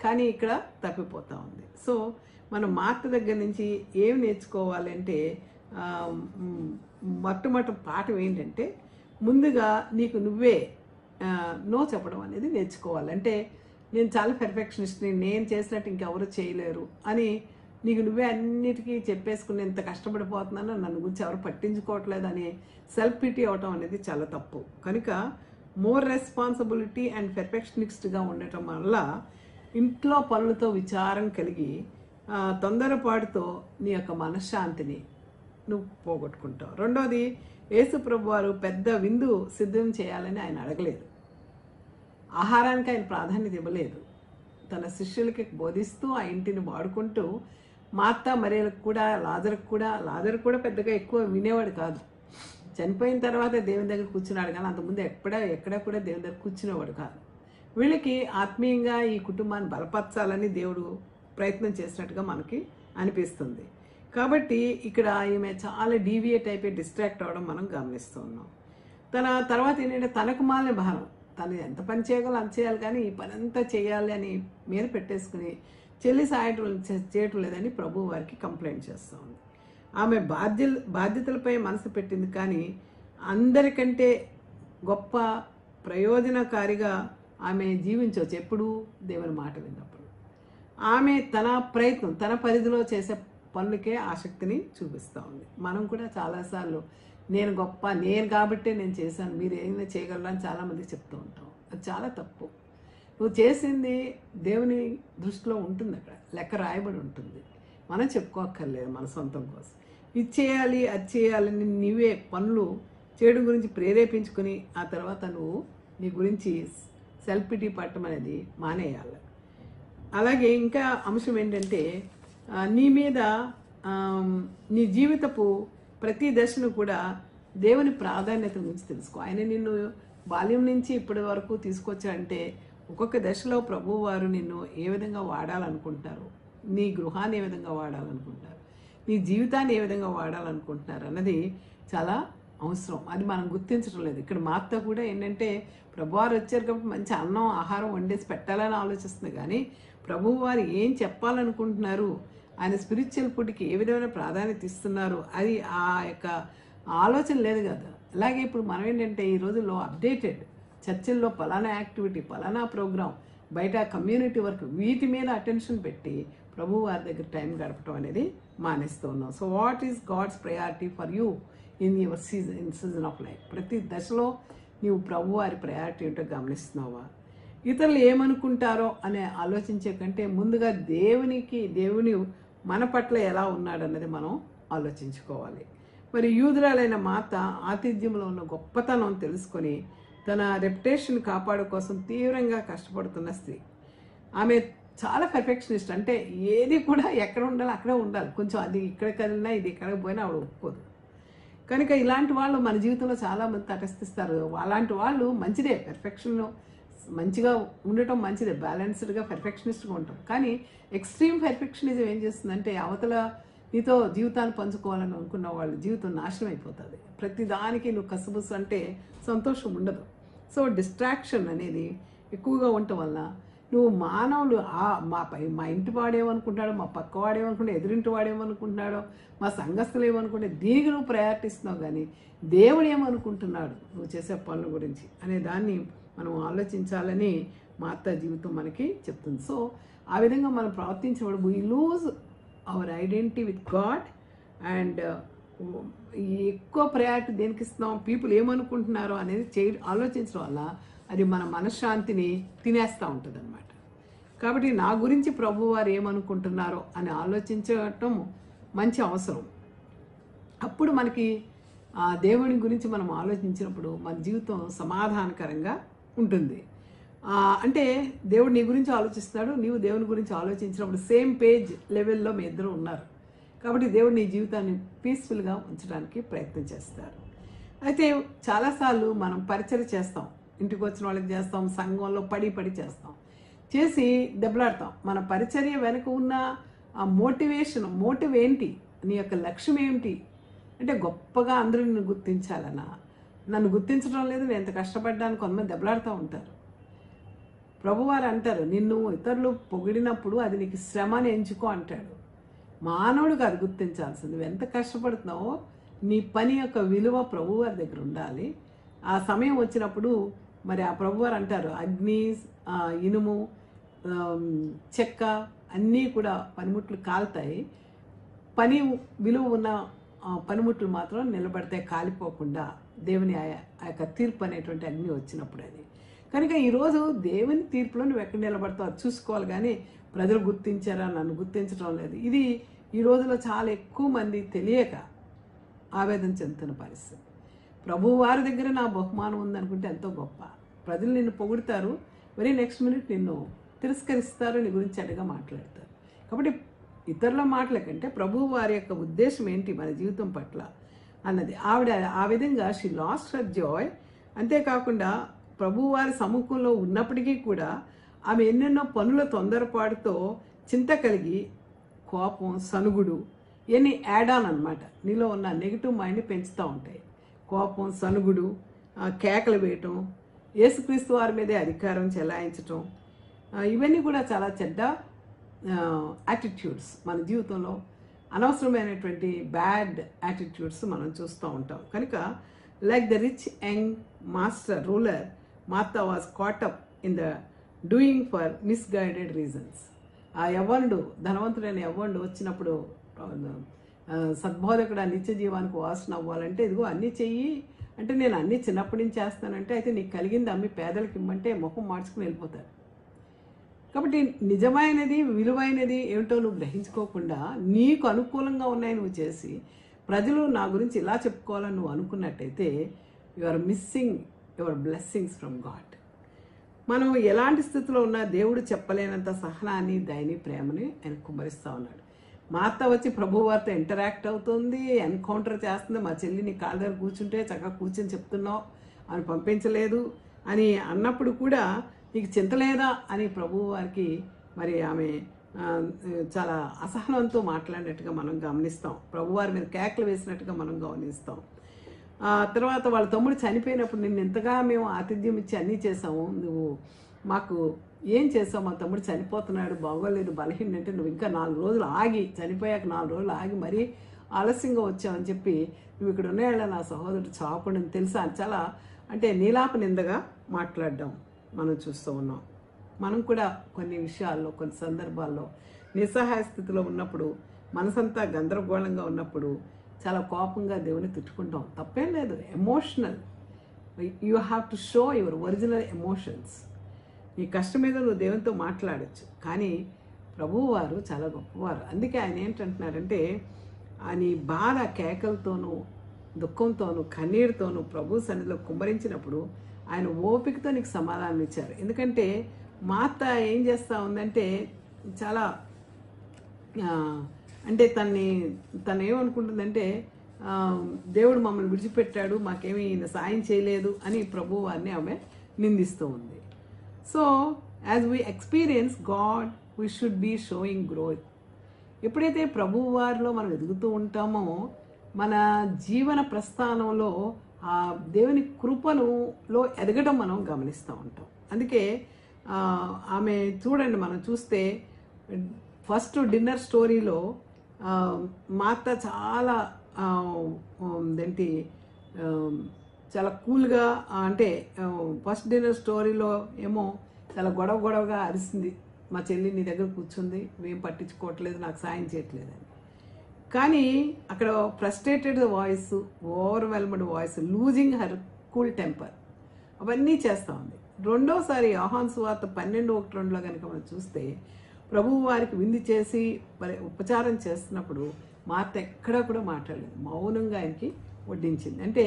కానీ ఇక్కడ తప్పిపోతూ ఉంది. సో మనం మార్త దగ్గర నుంచి ఏం నేర్చుకోవాలంటే మొట్టమొదటి పాఠం ఏంటంటే ముందుగా నీకు నువ్వే నో చెప్పడం అనేది నేర్చుకోవాలంటే నేను చాలా పర్ఫెక్షనిస్ట్ని, నేను చేసినట్టు ఇంకెవరు చేయలేరు అని నీకు నువ్వే అన్నిటికీ చెప్పేసుకుని ఎంత కష్టపడిపోతున్నానో నన్ను గురించి ఎవరు పట్టించుకోవట్లేదు అని సెల్ఫ్ పిటీ అవటం అనేది చాలా తప్పు. కనుక మోర్ రెస్పాన్సిబిలిటీ అండ్ పర్ఫెక్షనిస్ట్గా ఉండటం వల్ల ఇంట్లో పనులతో విచారం కలిగి తొందరపాటుతో నీ యొక్క మనశ్శాంతిని నువ్వు పోగొట్టుకుంటావు. రెండోది, యేసు ప్రభు వారు పెద్ద విందు సిద్ధం చేయాలని ఆయన అడగలేదు, ఆహారానికి ఆయన ప్రాధాన్యత ఇవ్వలేదు. తన శిష్యులకి బోధిస్తూ ఆ ఇంటిని వాడుకుంటూ మార్తా మరియలకు కూడా లాజరు కూడా పెద్దగా ఎక్కువ వినేవాడు కాదు. చనిపోయిన తర్వాత దేవుని దగ్గర కూర్చున్నాడు, కానీ అంతకుముందు ఎక్కడ కూడా దేవుని దగ్గర కూర్చునేవాడు కాదు. వీళ్ళకి ఆత్మీయంగా ఈ కుటుంబాన్ని బలపరచాలని దేవుడు ప్రయత్నం చేసినట్టుగా మనకి అనిపిస్తుంది. కాబట్టి ఇక్కడ ఈమె చాలా డీవియేట్ అయిపోయి డిస్ట్రాక్ట్ అవ్వడం మనం గమనిస్తూ ఉన్నాం. తర్వాత ఏంటంటే తనకు మాలిన భారం, తను ఎంత పని చేయగలో అంత చేయాలి, కానీ ఈ పని అంతా చేయాలి అని మీద పెట్టేసుకుని చెల్లి చేయటం లేదని ప్రభు వారికి కంప్లైంట్ చేస్తూ ఉంది. ఆమె బాధ్యతలపై మనసు పెట్టింది, కానీ అందరికంటే గొప్ప ప్రయోజనకారిగా ఆమె జీవించవచ్చు ఎప్పుడు దేవుని మాట విన్నప్పుడు. ఆమె తన పరిధిలో చేసే పనులకే ఆసక్తిని చూపిస్తూ ఉంది. మనం కూడా చాలాసార్లు నేను కాబట్టే నేను చేశాను, మీరు ఏమైనా చేయగలరా అని చాలామందికి చెప్తూ ఉంటాం. అది చాలా తప్పు. నువ్వు చేసింది దేవుని దృష్టిలో ఉంటుంది, అక్కడ లెక్క రాయబడి ఉంటుంది. మనం చెప్పుకోక్కర్లేదు మన సొంతం కోసం. ఇది చేయాలి అది చేయాలని నీవే పనులు చేయడం గురించి ప్రేరేపించుకుని ఆ తర్వాత నువ్వు నీ గురించి సెల్ఫ్ పిటీ పట్టడం అనేది మానేయాలి. అలాగే ఇంకా అంశం ఏంటంటే నీ మీద నీ జీవితపు ప్రతి దశను కూడా దేవుని ప్రాధాన్యత గురించి తెలుసుకో. ఆయన నిన్ను బాల్యం నుంచి ఇప్పటి వరకు తీసుకొచ్చాడంటే ఒక్కొక్క దశలో ప్రభువు వారు నిన్ను ఏ విధంగా వాడాలనుకుంటున్నారు, నీ గృహాన్ని ఏ విధంగా వాడాలనుకుంటున్నారు, నీ జీవితాన్ని ఏ విధంగా వాడాలనుకుంటున్నారు అన్నది చాలా అవసరం. అది మనం గుర్తించడం లేదు. ఇక్కడ మార్త కూడా ఏంటంటే ప్రభువారు వచ్చారు కాబట్టి మంచి అన్నం ఆహారం వండేసి పెట్టాలని ఆలోచిస్తుంది, కానీ ప్రభువారు ఏం చెప్పాలనుకుంటున్నారు, ఆయన స్పిరిచువల్ ఫుడ్కి ఏ విధమైన ప్రాధాన్యత ఇస్తున్నారు, అది ఆ యొక్క ఆలోచన లేదు కదా. అలాగే ఇప్పుడు మనం ఏంటంటే ఈ రోజుల్లో అప్డేటెడ్ చర్చిల్లో పలానా యాక్టివిటీ, పలానా ప్రోగ్రామ్, బయట కమ్యూనిటీ వర్క్, వీటి మీద అటెన్షన్ పెట్టి ప్రభు వారి దగ్గర టైం గడపడం అనేది మానేస్తూ ఉన్నాం. So what is God's priority for you in your season of life? ప్రతి దశలో నీవు ప్రభు వారి ప్రయారిటీ ఏంటో గమనిస్తున్నావా? ఇతరులు ఏమనుకుంటారో అనే ఆలోచించే కంటే ముందుగా దేవుని మన పట్ల ఎలా ఉన్నాడన్నది మనం ఆలోచించుకోవాలి. మరి యూదురాలైన మాత ఆతిథ్యంలో ఉన్న గొప్పతనం తెలుసుకొని తన రెప్యుటేషన్ కాపాడు కోసం తీవ్రంగా కష్టపడుతున్న స్త్రీ. ఆమె చాలా పర్ఫెక్షనిస్ట్, అంటే ఏది కూడా ఎక్కడ ఉండాలి అక్కడే ఉండాలి, కొంచెం అది ఇక్కడ కదిలినా ఇది ఎక్కడికి పోయినా ఆవిడ ఒప్పుకోదు. కనుక ఇలాంటి వాళ్ళు మన జీవితంలో చాలామంది తటస్థిస్తారు. అలాంటి వాళ్ళు మంచిదే, పెర్ఫెక్షన్ మంచిగా ఉండటం మంచిదే, బ్యాలెన్స్డ్గా పెర్ఫెక్షనిస్ట్గా ఉంటాం. కానీ ఎక్స్ట్రీమ్ పెర్ఫెక్షనిజం ఏం చేస్తుందంటే అవతల నీతో జీవితాన్ని పంచుకోవాలని అనుకున్న వాళ్ళ జీవితం నాశనం అయిపోతుంది. ప్రతిదానికి నువ్వు కసుబుసు అంటే సంతోషం ఉండదు. సో డిస్ట్రాక్షన్ అనేది ఎక్కువగా ఉండటం వల్ల నువ్వు మానవులు మా ఇంటి వాడేమనుకుంటాడో, మా పక్క వాడేమనుకుంటాడో, ఎదురింటి వాడేమనుకుంటున్నాడో, మా సంఘస్థులు ఏమనుకుంటే దీనికి నువ్వు ప్రయారిటిస్తున్నావు, కానీ దేవుడు ఏమనుకుంటున్నాడు నువ్వు చేసే పనుల గురించి అనే దాన్ని మనం ఆలోచించాలని మార్త జీవితం మనకి చెప్తుంది. సో ఆ విధంగా మనం ప్రవర్తించినప్పుడు we lose our identity with God and ఎక్కువ ప్రయారిటీ దేనికి ఇస్తున్నాం, పీపుల్ ఏమనుకుంటున్నారో అనేది ఆలోచించడం వల్ల అది మన మనశ్శాంతిని తినేస్తూ ఉంటుంది అన్నమాట. కాబట్టి నా గురించి ప్రభు వారు ఏమనుకుంటున్నారో అని ఆలోచించటం మంచి అవసరం. అప్పుడు మనకి దేవుని గురించి మనం ఆలోచించినప్పుడు మన జీవితం సమాధానకరంగా ఉంటుంది. అంటే దేవుడు నీ గురించి ఆలోచిస్తున్నాడు, నీవు దేవుని గురించి ఆలోచించినప్పుడు సేమ్ పేజ్ లెవెల్లో మీ ఇద్దరు ఉన్నారు. కాబట్టి దేవుడు నీ జీవితాన్ని పీస్ఫుల్గా ఉంచడానికి ప్రయత్నం చేస్తారు. అయితే చాలాసార్లు మనం పరిచర్య చేస్తాం, ఇంటికి వచ్చిన వాళ్ళకి చేస్తాం, సంఘంలో పడి చేస్తాం, చేసి దెబ్బలాడతాం. మన పరిచర్య వెనుక ఉన్న ఆ మోటివ్ ఏంటి, నీ యొక్క లక్ష్యం ఏమిటి అంటే గొప్పగా అందరూ నిన్ను గుర్తించాలన్నా, నన్ను గుర్తించడం లేదు, నేను ఎంత కష్టపడ్డాను, కొంతమంది దెబ్బలాడుతూ ఉంటారు. ప్రభువారు అంటారు, నిన్ను ఇతరులు పొగిడినప్పుడు అది నీకు శ్రమని ఎంచుకో అంటాడు. మానవుడు కాదు గుర్తించాల్సింది, నువ్వు ఎంత కష్టపడుతున్నావో నీ పని యొక్క విలువ ప్రభువారి దగ్గర ఉండాలి. ఆ సమయం వచ్చినప్పుడు మరి ఆ ప్రభువారు అంటారు, అగ్ని, ఇనుము, చెక్క అన్నీ కూడా పనిముట్లు కాలుతాయి, పని విలువ ఉన్న పనిముట్లు మాత్రం నిలబడతాయి కాలిపోకుండా, దేవుని ఆ యొక్క తీర్పు అనేటువంటి అగ్ని వచ్చినప్పుడు. అది కనుక ఈరోజు దేవుని తీర్పులో నువ్వు ఎక్కడ నిలబడతావు చూసుకోవాలి, కానీ ప్రజలు గుర్తించారా, నన్ను గుర్తించడం లేదు. ఇది ఈ రోజులో చాలా ఎక్కువ మంది తెలియక ఆవేదన చెందుతున్న పరిస్థితి. ప్రభు వారి దగ్గర నా బహుమానం ఉందనుకుంటే ఎంతో గొప్ప, ప్రజలు నిన్ను పొగుడుతారు, వెరీ నెక్స్ట్ మినిట్ నిన్ను తిరస్కరిస్తారు, నీ గురించి చెడ్డగా మాట్లాడతారు. కాబట్టి ఇతరుల మాటల కంటే ప్రభువు వారి యొక్క ఉద్దేశం ఏంటి మన జీవితం పట్ల అన్నది. ఆవిడ ఆ విధంగా షీ లాస్ట్ హర్ జాయ్. అంతేకాకుండా ప్రభువు వారి సముఖంలో ఉన్నప్పటికీ కూడా ఆమె ఎన్నెన్నో పనుల తొందరపాటుతో చింత కలిగి కోపం, సనుగుడు ఇవన్నీ యాడ్ ఆన్ అనమాట. నీలో ఉన్న నెగిటివ్ మైండ్ని పెంచుతూ ఉంటాయి. కోపం, సనుగుడు, కేకలు వేయటం, యేసుక్రీస్తు వారి మీదే అధికారం చెలాయించటం, ఇవన్నీ కూడా చాలా చెడ్డ యాటిట్యూడ్స్. మన జీవితంలో అనవసరమైనటువంటి బ్యాడ్ యాటిట్యూడ్స్ మనం చూస్తూ ఉంటాం. కనుక like the rich young master ruler, Martha was caught up in the doing for misguided reasons. ఆ యవ్వనుడు, ధనవంతుడైన యవ్వనుడు వచ్చినప్పుడు, సద్బోధకుడు నిత్య జీవానికి వాసన అవ్వాలంటే ఇదిగో అన్నీ చెయ్యి అంటే, నేను అన్నీ చిన్నప్పటి నుంచి చేస్తానంటే, అయితే నీకు కలిగింది అమ్మి పేదలకు ఇమ్మంటే ముఖం మార్చుకుని వెళ్ళిపోతారు. కాబట్టి నిజమైనది, విలువైనది ఏమిటో నువ్వు గ్రహించుకోకుండా నీకు అనుకూలంగా ఉన్నాయి నువ్వు చేసి ప్రజలు నా గురించి ఇలా చెప్పుకోవాలని నువ్వు అనుకున్నట్టయితే you are missing your blessings from God. మనం ఎలాంటి స్థితిలో ఉన్నా దేవుడు చెప్పలేనంత సహనాన్ని, దయని, ప్రేమని ఆయన కుమ్మరిస్తూ ఉన్నాడు. మా అత్త వచ్చి ప్రభు వారితో ఇంటరాక్ట్ అవుతుంది, ఎన్కౌంటర్ చేస్తుంది. మా చెల్లిని కాళ్ళ దగ్గర కూర్చుంటే చక్కగా కూర్చొని చెప్తున్నావు, ఆమె పంపించలేదు అని అన్నప్పుడు కూడా నీకు చింత లేదా అని ప్రభువు వారికి మరి ఆమె చాలా అసహనంతో మాట్లాడినట్టుగా మనం గమనిస్తాం. ప్రభువారి మీద కేకలు వేసినట్టుగా మనం గమనిస్తాం. తర్వాత వాళ్ళ తమ్ముడు చనిపోయినప్పుడు నిన్ను ఎంతగా మేము ఆతిథ్యం ఇచ్చి అన్నీ చేసాము, నువ్వు మాకు ఏం చేసావు, మా తమ్ముడు చనిపోతున్నాడు, బాగోలేదు, బలహీన అంటే నువ్వు ఇంకా 4 రోజులు ఆగి, చనిపోయాక 4 రోజులు ఆగి మరీ ఆలస్యంగా వచ్చావని చెప్పి నువ్వు ఇక్కడ ఉన్నాళ్ళ నా సహోదరుడు చావకుండా తెలుసా అని చాలా అంటే నీలాప నిందగా మాట్లాడడం మనం చూస్తూ ఉన్నాం. మనం కూడా కొన్ని విషయాల్లో, కొన్ని సందర్భాల్లో నిస్సహాయ స్థితిలో ఉన్నప్పుడు, మనసంతా గందరగోళంగా ఉన్నప్పుడు చాలా కోపంగా దేవుని తిట్టుకుంటాం. తప్పేం లేదు. Emotional, you have to show your original emotions. నీ కష్టం మీద నువ్వు దేవునితో మాట్లాడచ్చు. కానీ ప్రభువు వారు చాలా గొప్పవారు. అందుకే ఆయన ఏంటంటున్నారంటే, నీ బాధ కేకలతోనూ, దుఃఖంతోనూ, కన్నీరుతోనూ ప్రభు సన్నిధిలో కుమ్మరించినప్పుడు ఆయన ఓపికతో నీకు సమాధానం ఇచ్చారు. ఎందుకంటే మా అత్త ఏం చేస్తూ ఉందంటే చాలా అంటే తను ఏమనుకుంటుందంటే, దేవుడు మమ్మల్ని విడిచిపెట్టాడు, మాకేమీ ఈయన సాయం చేయలేదు అని ప్రభు వారిని ఆమె నిందిస్తూ ఉంది. So as we experience God we should be showing growth. ఎప్పుడైతే ప్రభు వారిలో మనం ఎదుగుతూ ఉంటామో మన జీవన ప్రస్థానంలో ఆ దేవుని కృపలో ఎదగడం మనం గమనిస్తూ ఉంటాం. అందుకే ఆమె చూడండి, మనం చూస్తే ఫస్ట్ డిన్నర్ స్టోరీలో మా అత్త చాలా చాలా కూల్గా, అంటే ఫస్ట్ డిన్నర్ స్టోరీలో ఏమో చాలా గొడవగా అరిసింది, మా చెల్లి నీ దగ్గర కూర్చుంది, మేము పట్టించుకోవట్లేదు, నాకు సాయం చేయట్లేదని. కానీ అక్కడ frustrated voice, overwhelmed voice, losing her cool temper, అవన్నీ చేస్తూ ఉంది. రెండోసారి యోహాను సువార్త 12:1-2లో కనుక మనం చూస్తే ప్రభువు వారికి విందు చేసి ఉపచారం చేస్తున్నప్పుడు మా అత్త ఎక్కడా కూడా మాట్లాడలేదు, మౌనంగా ఆయనకి వడ్డించింది. అంటే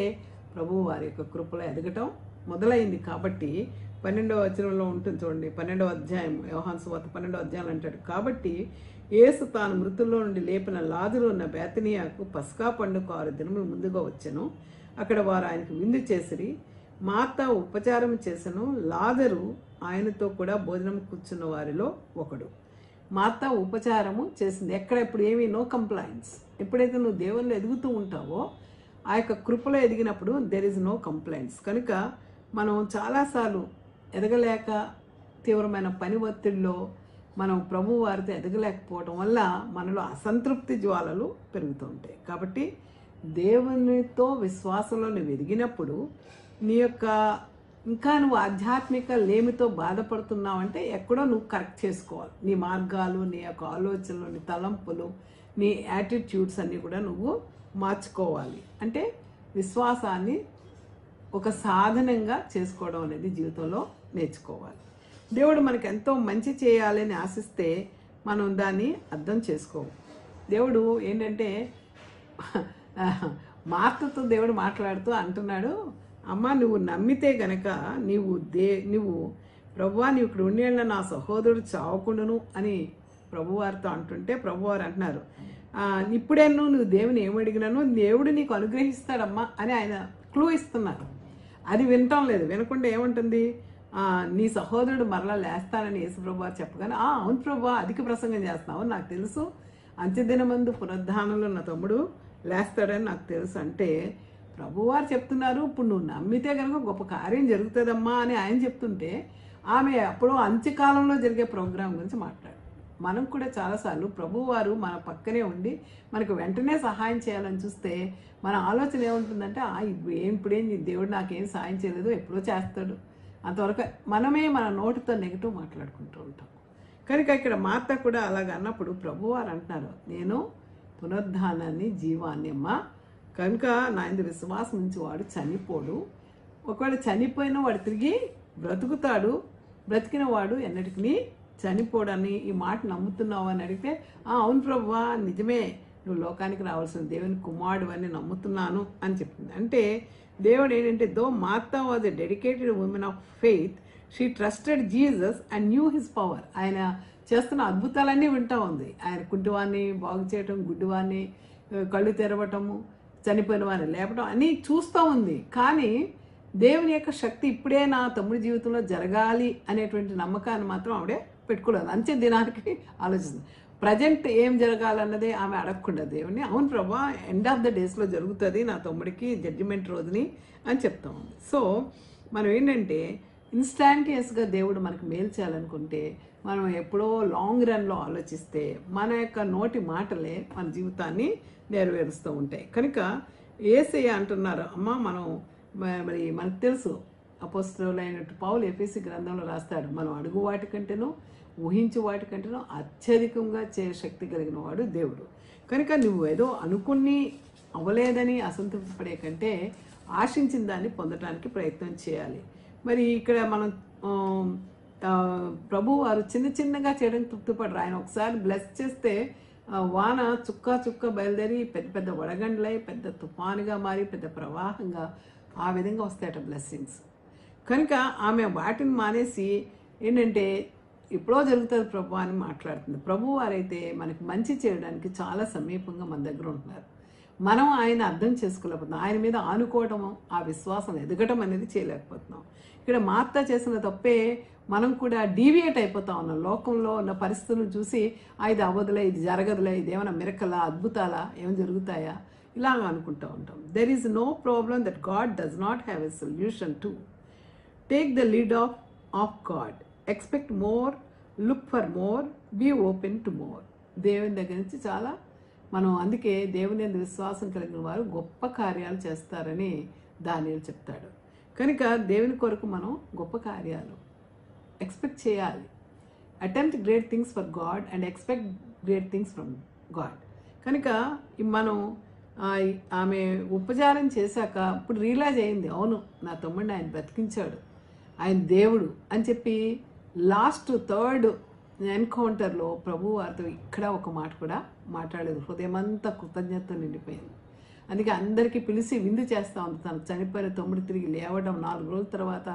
ప్రభువు వారి యొక్క కృపలో ఎదగటం మొదలైంది. కాబట్టి 12వ వచనంలో ఉంటుంది చూడండి, 12వ అధ్యాయం యోహాను సువార్త 12వ అధ్యాయం అంటాడు, కాబట్టి యేసు తాను మృతుల్లో నుండి లేపిన లాజరు ఉన్న బేతనియాకు పస్కా పండుగ 6 దినములు ముందుగా వచ్చెను. అక్కడ వారు ఆయనకు విందు చేసిరి. మార్త ఉపచారం చేసెను, లాజరు ఆయనతో కూడా భోజనం కూర్చున్న వారిలో ఒకడు. మార్త ఉపచారము చేసింది. ఎక్కడ ఇప్పుడు ఏమీ నో కంప్లైంట్స్. ఎప్పుడైతే నువ్వు దేవుల్లో ఎదుగుతూ ఉంటావో ఆ యొక్క కృపలో ఎదిగినప్పుడు దెర్ ఇస్ నో కంప్లైంట్స్. కనుక మనం చాలాసార్లు ఎదగలేక తీవ్రమైన పని ఒత్తిడిలో మనం ప్రభు వారితో ఎదగలేకపోవడం వల్ల మనలో అసంతృప్తి జ్వాలలు పెరుగుతూ ఉంటాయి. కాబట్టి దేవునితో విశ్వాసంలో నువ్వు ఎదిగినప్పుడు నీ యొక్క ఇంకా నువ్వు ఆధ్యాత్మిక లేమితో బాధపడుతున్నావంటే ఎక్కడో నువ్వు కరెక్ట్ చేసుకోవాలి. నీ మార్గాలు, నీ యొక్క ఆలోచనలు, నీ తలంపులు, నీ యాటిట్యూడ్స్ అన్నీ కూడా నువ్వు మార్చుకోవాలి. అంటే విశ్వాసాన్ని ఒక సాధనంగా చేసుకోవడం అనేది జీవితంలో నేర్చుకోవాలి. దేవుడు మనకు ఎంతో మంచి చేయాలని ఆశిస్తే మనం దాన్ని అర్థం చేసుకోము. దేవుడు ఏంటంటే మార్తతో దేవుడు మాట్లాడుతూ అంటున్నాడు, అమ్మ నువ్వు నమ్మితే గనక నువ్వు ప్రభువా నీవు ఇక్కడ ఉండేళ్ళ నా సహోదరుడు చావకుండాను అని ప్రభువారితో అంటుంటే ప్రభువారు అంటున్నారు, ఇప్పుడే నువ్వు దేవుని ఏమడిగినాను దేవుడు నీకు అనుగ్రహిస్తాడమ్మా అని ఆయన క్లూ ఇస్తున్నారు. అది వినటం లేదు. వినకుండా ఏముంటుంది, నీ సహోదరుడు మరలా లేస్తానని యేసుప్రభు వారు చెప్పగానే అవును ప్రభు అధిక ప్రసంగం చేస్తున్నావు, నాకు తెలుసు, అంత్యదినమందు పునరుద్ధానంలో నా తమ్ముడు లేస్తాడని నాకు తెలుసు అంటే ప్రభువారు చెప్తున్నారు, ఇప్పుడు నువ్వు నమ్మితే కనుక గొప్ప కార్యం జరుగుతుందమ్మా అని ఆయన చెప్తుంటే ఆమె అప్పుడు అంత్యకాలంలో జరిగే ప్రోగ్రాం గురించి మాట్లాడు. మనం కూడా చాలాసార్లు ప్రభువారు మన పక్కనే ఉండి మనకు వెంటనే సహాయం చేయాలని చూస్తే మన ఆలోచన ఏముంటుందంటే ఇప్పుడేం దేవుడు నాకేం సహాయం చేయలేదు, ఎప్పుడో చేస్తాడు, అంతవరకు మనమే మన నోటితో నెగిటివ్ మాట్లాడుకుంటూ ఉంటాం. కనుక ఇక్కడ మార్త కూడా అలాగ అన్నప్పుడు ప్రభువారు అంటున్నారు, నేను పునరుద్ధానాన్ని జీవాన్ని అమ్మా, కనుక నా ఇందు విశ్వాసం నుంచి వాడు చనిపోడు, ఒకవేళ చనిపోయిన వాడు తిరిగి బ్రతుకుతాడు, బ్రతికిన వాడు ఎన్నటికీ చనిపోడని ఈ మాట నమ్ముతున్నావు అని అడిగితే అవును ప్రభువా నిజమే, నువ్వు లోకానికి రావాల్సిన దేవుని కుమారుడు అని నమ్ముతున్నాను అని చెప్పింది. అంటే దేవుడు ఏంటంటే though Martha was a dedicated woman of faith, she trusted Jesus and knew his power. ఆయన చేస్తున్న అద్భుతాలన్నీ వింటూ ఉంది. ఆయన కుంటివాన్ని బాగు చేయటం, గుడ్డివాన్ని కళ్ళు తెరవటము, చనిపోయిన వారిని లేపటం అన్నీ చూస్తూ ఉంది. కానీ దేవుని యొక్క శక్తి ఇప్పుడే నా తమ్ముడి జీవితంలో జరగాలి అనేటువంటి నమ్మకాన్ని మాత్రం ఆవిడే పెట్టుకోలేదు. అంతే దినానికి ఆలోచిస్తుంది. ప్రజెంట్ ఏం జరగాలన్నదే ఆమె అడగకుండా దేవుని అవును ప్రభా ఎండ్ ఆఫ్ ద డేస్లో జరుగుతుంది నా తమ్ముడికి జడ్జిమెంట్ రోజుని అని చెప్తా ఉంది. సో మనం ఏంటంటే ఇన్స్టాంటియస్గా దేవుడు మనకు మేలు చేయాలనుకుంటే మనం ఎప్పుడో లాంగ్ రన్లో ఆలోచిస్తే మన యొక్క నోటి మాటలే మన జీవితాన్ని నెరవేరుస్తూ ఉంటాయి. కనుక యేసయ్య అంటున్నారు, అమ్మ మనం మరి మనకు తెలుసు అపోస్తలులైనట్టు పౌలు ఎఫెసీ గ్రంథంలో రాస్తాడు, మనం అడుగు వాటికంటేనో ఊహించు వాటికంటేనో అత్యధికంగా శక్తి కలిగిన వాడు దేవుడు. కనుక నువ్వు ఏదో అనుకుని అవ్వలేదని అసంతృప్తి పడే కంటే ఆశించిన దాన్ని పొందడానికి ప్రయత్నం చేయాలి. మరి ఇక్కడ మనం ప్రభు వారు చిన్న చిన్నగా చేయడానికి తృప్తిపడరు. ఆయన ఒకసారి బ్లెస్ చేస్తే వాన చుక్క బయలుదేరి పెద్ద పెద్ద వడగండ్లై పెద్ద తుఫానుగా మారి పెద్ద ప్రవాహంగా ఆ విధంగా వస్తాయట బ్లెస్సింగ్స్. కనుక ఆమె వాటిని మానేసి ఏంటంటే ఎప్పుడో జరుగుతుంది ప్రభు అని మాట్లాడుతుంది. ప్రభు వారైతే మనకి మంచి చేయడానికి చాలా సమీపంగా మన దగ్గర ఉంటున్నారు. మనం ఆయన అర్థం చేసుకోలేకపోతున్నాం, ఆయన మీద ఆనుకోవటం, ఆ విశ్వాసం ఎదగటం అనేది చేయలేకపోతున్నాం. ఇక్కడ మార్త చేసిన తప్పే మనం కూడా డీవియేట్ అయిపోతా ఉన్నాం. లోకంలో ఉన్న పరిస్థితులను చూసి ఇది అవ్వదులే, ఇది జరగదులే, ఇది ఏమైనా మిరకలా, అద్భుతాలా, ఏమైనా జరుగుతాయా, ఇలా అనుకుంటూ ఉంటాం. There is no problem that God does not have a solution to. Take the lead of God, expect more, look for more, be open to more. దేవుని దగ్గర నుంచి చాలా మనం అందుకే దేవుని యందు విశ్వాసం కలిగిన వారు గొప్ప కార్యాలు చేస్తారని దానియేలు చెప్తాడు. కనుక దేవుని కొరకు మనం గొప్ప కార్యాలు ఎక్స్పెక్ట్ చేయాలి. Attempt great things for God and expect great things from God. కనుక మనం ఆమె ఉపచారం చేశాక ఇప్పుడు రియలైజ్ అయింది, అవును నా తమ్ముడిని ఆయన బ్రతికించాడు, ఆయన దేవుడు అని చెప్పి లాస్ట్ థర్డ్ ఎన్కౌంటర్లో ప్రభు వారితో ఇక్కడ ఒక మాట కూడా మాట్లాడలేదు. హృదయమంతా కృతజ్ఞత నిండిపోయింది. అందుకే అందరికీ పిలిచి విందు చేస్తూ ఉంది. తను చనిపోయిన తమ్ముడు తిరిగి లేవడం, 4 రోజుల తర్వాత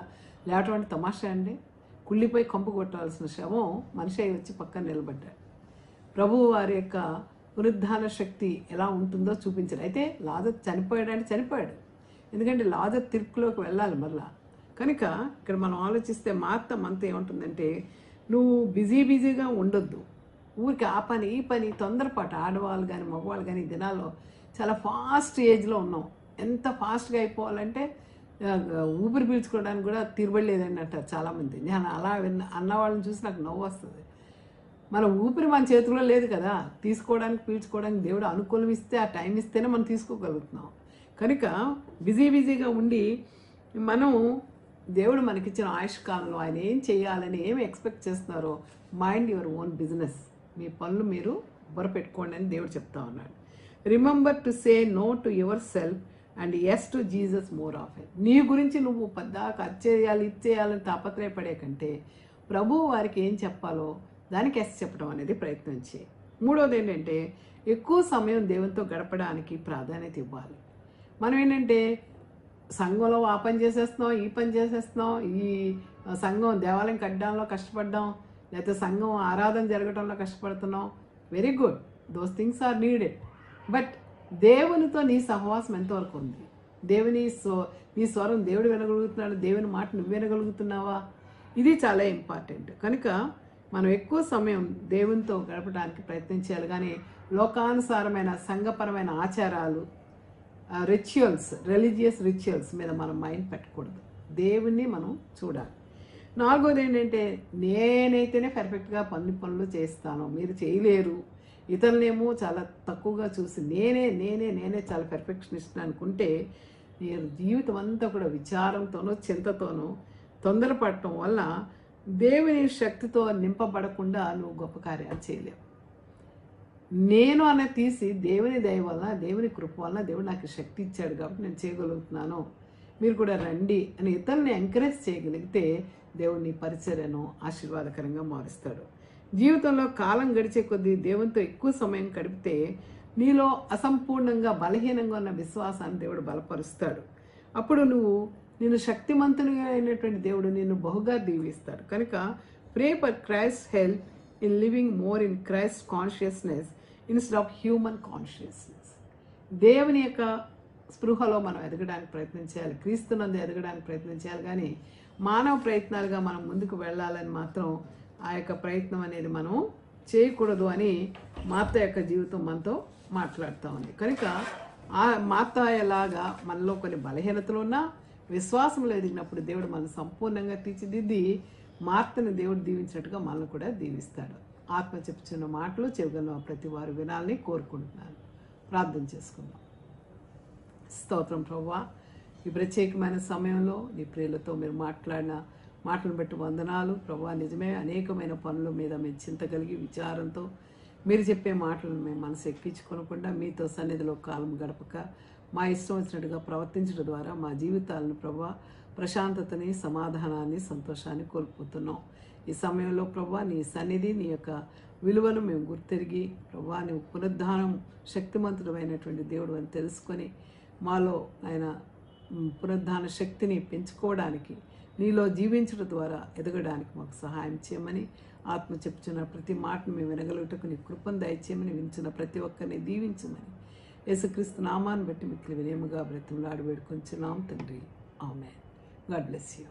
లేవటం అంటే తమాషా అండి. కుళ్ళిపోయి కంపు కొట్టాల్సిన శవం మనిషి అయి వచ్చి పక్కన నిలబడ్డాడు. ప్రభు వారి యొక్క పునరుద్ధాన శక్తి ఎలా ఉంటుందో చూపించారు. అయితే లాజర్ చనిపోయాడంటే చనిపోయాడు, ఎందుకంటే లాజర్ తిరుపులోకి వెళ్ళాలి మళ్ళా. కనుక ఇక్కడ మనం ఆలోచిస్తే మార్త మనతో ఏముంటుందంటే నువ్వు బిజీగా ఉండొద్దు. ఊరికి ఆ పని ఈ పని తొందరపాటు. ఆడవాళ్ళు కానీ మగవాళ్ళు కానీ ఈ దినాల్లో చాలా ఫాస్ట్ ఏజ్లో ఉన్నాం. ఎంత ఫాస్ట్గా అయిపోవాలంటే ఊపిరి పీల్చుకోవడానికి కూడా తిరబడలేదని అంటారు చాలామంది. నేను అలా అన్నవాళ్ళని చూసి నాకు నవ్వు వస్తుంది. మన ఊపిరి మన చేతిలో లేదు కదా, తీసుకోవడానికి పీల్చుకోవడానికి దేవుడు అనుకూలం ఇస్తే ఆ టైం ఇస్తేనే మనం తీసుకోగలుగుతున్నాం. కనుక బిజీగా ఉండి మనం దేవుడు మనకిచ్చిన ఆయుష్కాలంలో ఆయన ఏం చేయాలని ఏమి ఎక్స్పెక్ట్ చేస్తున్నారో మైండ్ యువర్ ఓన్ బిజినెస్, మీ పనులు మీరు బొరపెట్టుకోండి అని దేవుడు చెప్తా ఉన్నాడు. Remember to say no to yourself and yes to Jesus more often. నీ గురించి నువ్వు పద్దాక అది చేయాలని తాపత్రయపడే కంటే ప్రభు వారికి ఏం చెప్పాలో దానికి ఎస్ చెప్పడం అనేది ప్రయత్నం చేయి. మూడోది ఏంటంటే ఎక్కువ సమయం దేవునితో గడపడానికి ప్రాధాన్యత ఇవ్వాలి. మనం ఏంటంటే సంఘంలో ఆ పని చేసేస్తున్నాం, ఈ పని చేసేస్తున్నాం, ఈ సంఘం దేవాలయం కట్టడంలో కష్టపడ్డాం, లేకపోతే సంఘం ఆరాధన జరగటంలో కష్టపడుతున్నాం, very good, those things are needed. But దేవునితో నీ సహవాసం ఎంతవరకు ఉంది? నీ స్వరం దేవుడు వినగలుగుతున్నాడు, దేవుని మాట నువ్వు వినగలుగుతున్నావా? ఇది చాలా ఇంపార్టెంట్. కనుక మనం ఎక్కువ సమయం దేవునితో గడపడానికి ప్రయత్నం చేయాలి, కానీ లోకానుసారమైన సంఘపరమైన ఆచారాలు, రిలీజియస్ రిచువల్స్ మీద మనం మైండ్ పెట్టకూడదు. దేవుణ్ణి మనం చూడాలి. నాలుగోది ఏంటంటే, నేనైతేనే పర్ఫెక్ట్గా పనులు చేస్తాను, మీరు చేయలేరు. ఇతరులేమో చాలా తక్కువగా చూసి నేనే చాలా పెర్ఫెక్షనిస్ట్ అనుకుంటే నేను జీవితం అంతా కూడా విచారంతోనూ చింతతోనూ తొందరపడటం వల్ల దేవుని శక్తితో నింపబడకుండా నువ్వు గొప్ప కార్యాలు చేయలేవు. నేను అనేది తీసి దేవుని దయ వలన, దేవుని కృప వలన దేవుడు నాకు శక్తి ఇచ్చాడు కాబట్టి నేను చేయగలుగుతున్నాను, మీరు కూడా రండి అని ఇతరుల్ని ఎంకరేజ్ చేయగలిగితే దేవుడు నీ పరిచర్యను ఆశీర్వాదకరంగా మారుస్తాడు. జీవితంలో కాలం గడిచే కొద్దీ దేవునితో ఎక్కువ సమయం గడిపితే నీలో అసంపూర్ణంగా బలహీనంగా ఉన్న విశ్వాసాన్ని దేవుడు బలపరుస్తాడు. అప్పుడు నిన్ను శక్తిమంతునిగా అయినటువంటి దేవుడు నిన్ను బహుగా దీవిస్తాడు. కనుక pray for Christ help in living more in Christ consciousness instead of human consciousness. దేవుని యొక్క స్పృహలో మనం ఎదగడానికి ప్రయత్నం చేయాలి, క్రీస్తునందు ఎదగడానికి ప్రయత్నం చేయాలి, కానీ మానవ ప్రయత్నాలుగా మనం ముందుకు వెళ్ళాలని మాత్రం ఆ యొక్క ప్రయత్నం అనేది మనం చేయకూడదు అని మాత యొక్క జీవితం మనతో మాట్లాడుతూ ఉంది. కనుక ఆ మాత ఎలాగా మనలో కొన్ని బలహీనతలు ఉన్నా విశ్వాసంలో ఎదిగినప్పుడు దేవుడు మనం సంపూర్ణంగా తీర్చిదిద్ది మార్తను దేవుడు దీవించినట్టుగా మనల్ని కూడా దీవిస్తాడు. ఆత్మ చెప్పుచున్న మాటలు చెవిగలను ప్రతి వారు వినాలని కోరుకుంటున్నాను. ప్రార్థన చేసుకుందాం. స్తోత్రం ప్రభువా, ఈ ప్రత్యేకమైన సమయంలో నీ ప్రియులతో మీరు మాట్లాడిన మాటలను బట్టి వందనాలు ప్రభువా. నిజమే, అనేకమైన పనుల మీద మేము చింత కలిగి విచారంతో మీరు చెప్పే మాటలను మేము మనసు ఎక్కించుకోనకుండా మీతో సన్నిధిలో కాలం గడపక మా ఇష్టం వచ్చినట్టుగా ప్రవర్తించడం ద్వారా మా జీవితాలను ప్రభువా ప్రశాంతతని, సమాధానాన్ని, సంతోషాన్ని కోల్పోతున్నాం. ఈ సమయంలో ప్రభువా నీ సన్నిధి, నీ యొక్క విలువను మేము గుర్తెరిగి ప్రభువా నువ్వు పునరుద్ధానం శక్తిమంతుడు అయినటువంటి దేవుడు అని తెలుసుకొని మాలో ఆయన పునరుద్ధాన శక్తిని పెంచుకోవడానికి, నీలో జీవించడం ద్వారా ఎదగడానికి మాకు సహాయం చేయమని, ఆత్మ చెప్పుచున్న ప్రతి మాటను మేము వినగలుగుటకు నీ కృపను దయచేయమని, వింటున్న ప్రతి ఒక్కరిని దీవించమని యేసుక్రీస్తు నామాన్ని బట్టి మిక్కిలి వినయముగా బ్రతిమలాడి వేడుకొంచున్నాం తండ్రి. ఆమేన్. God bless you.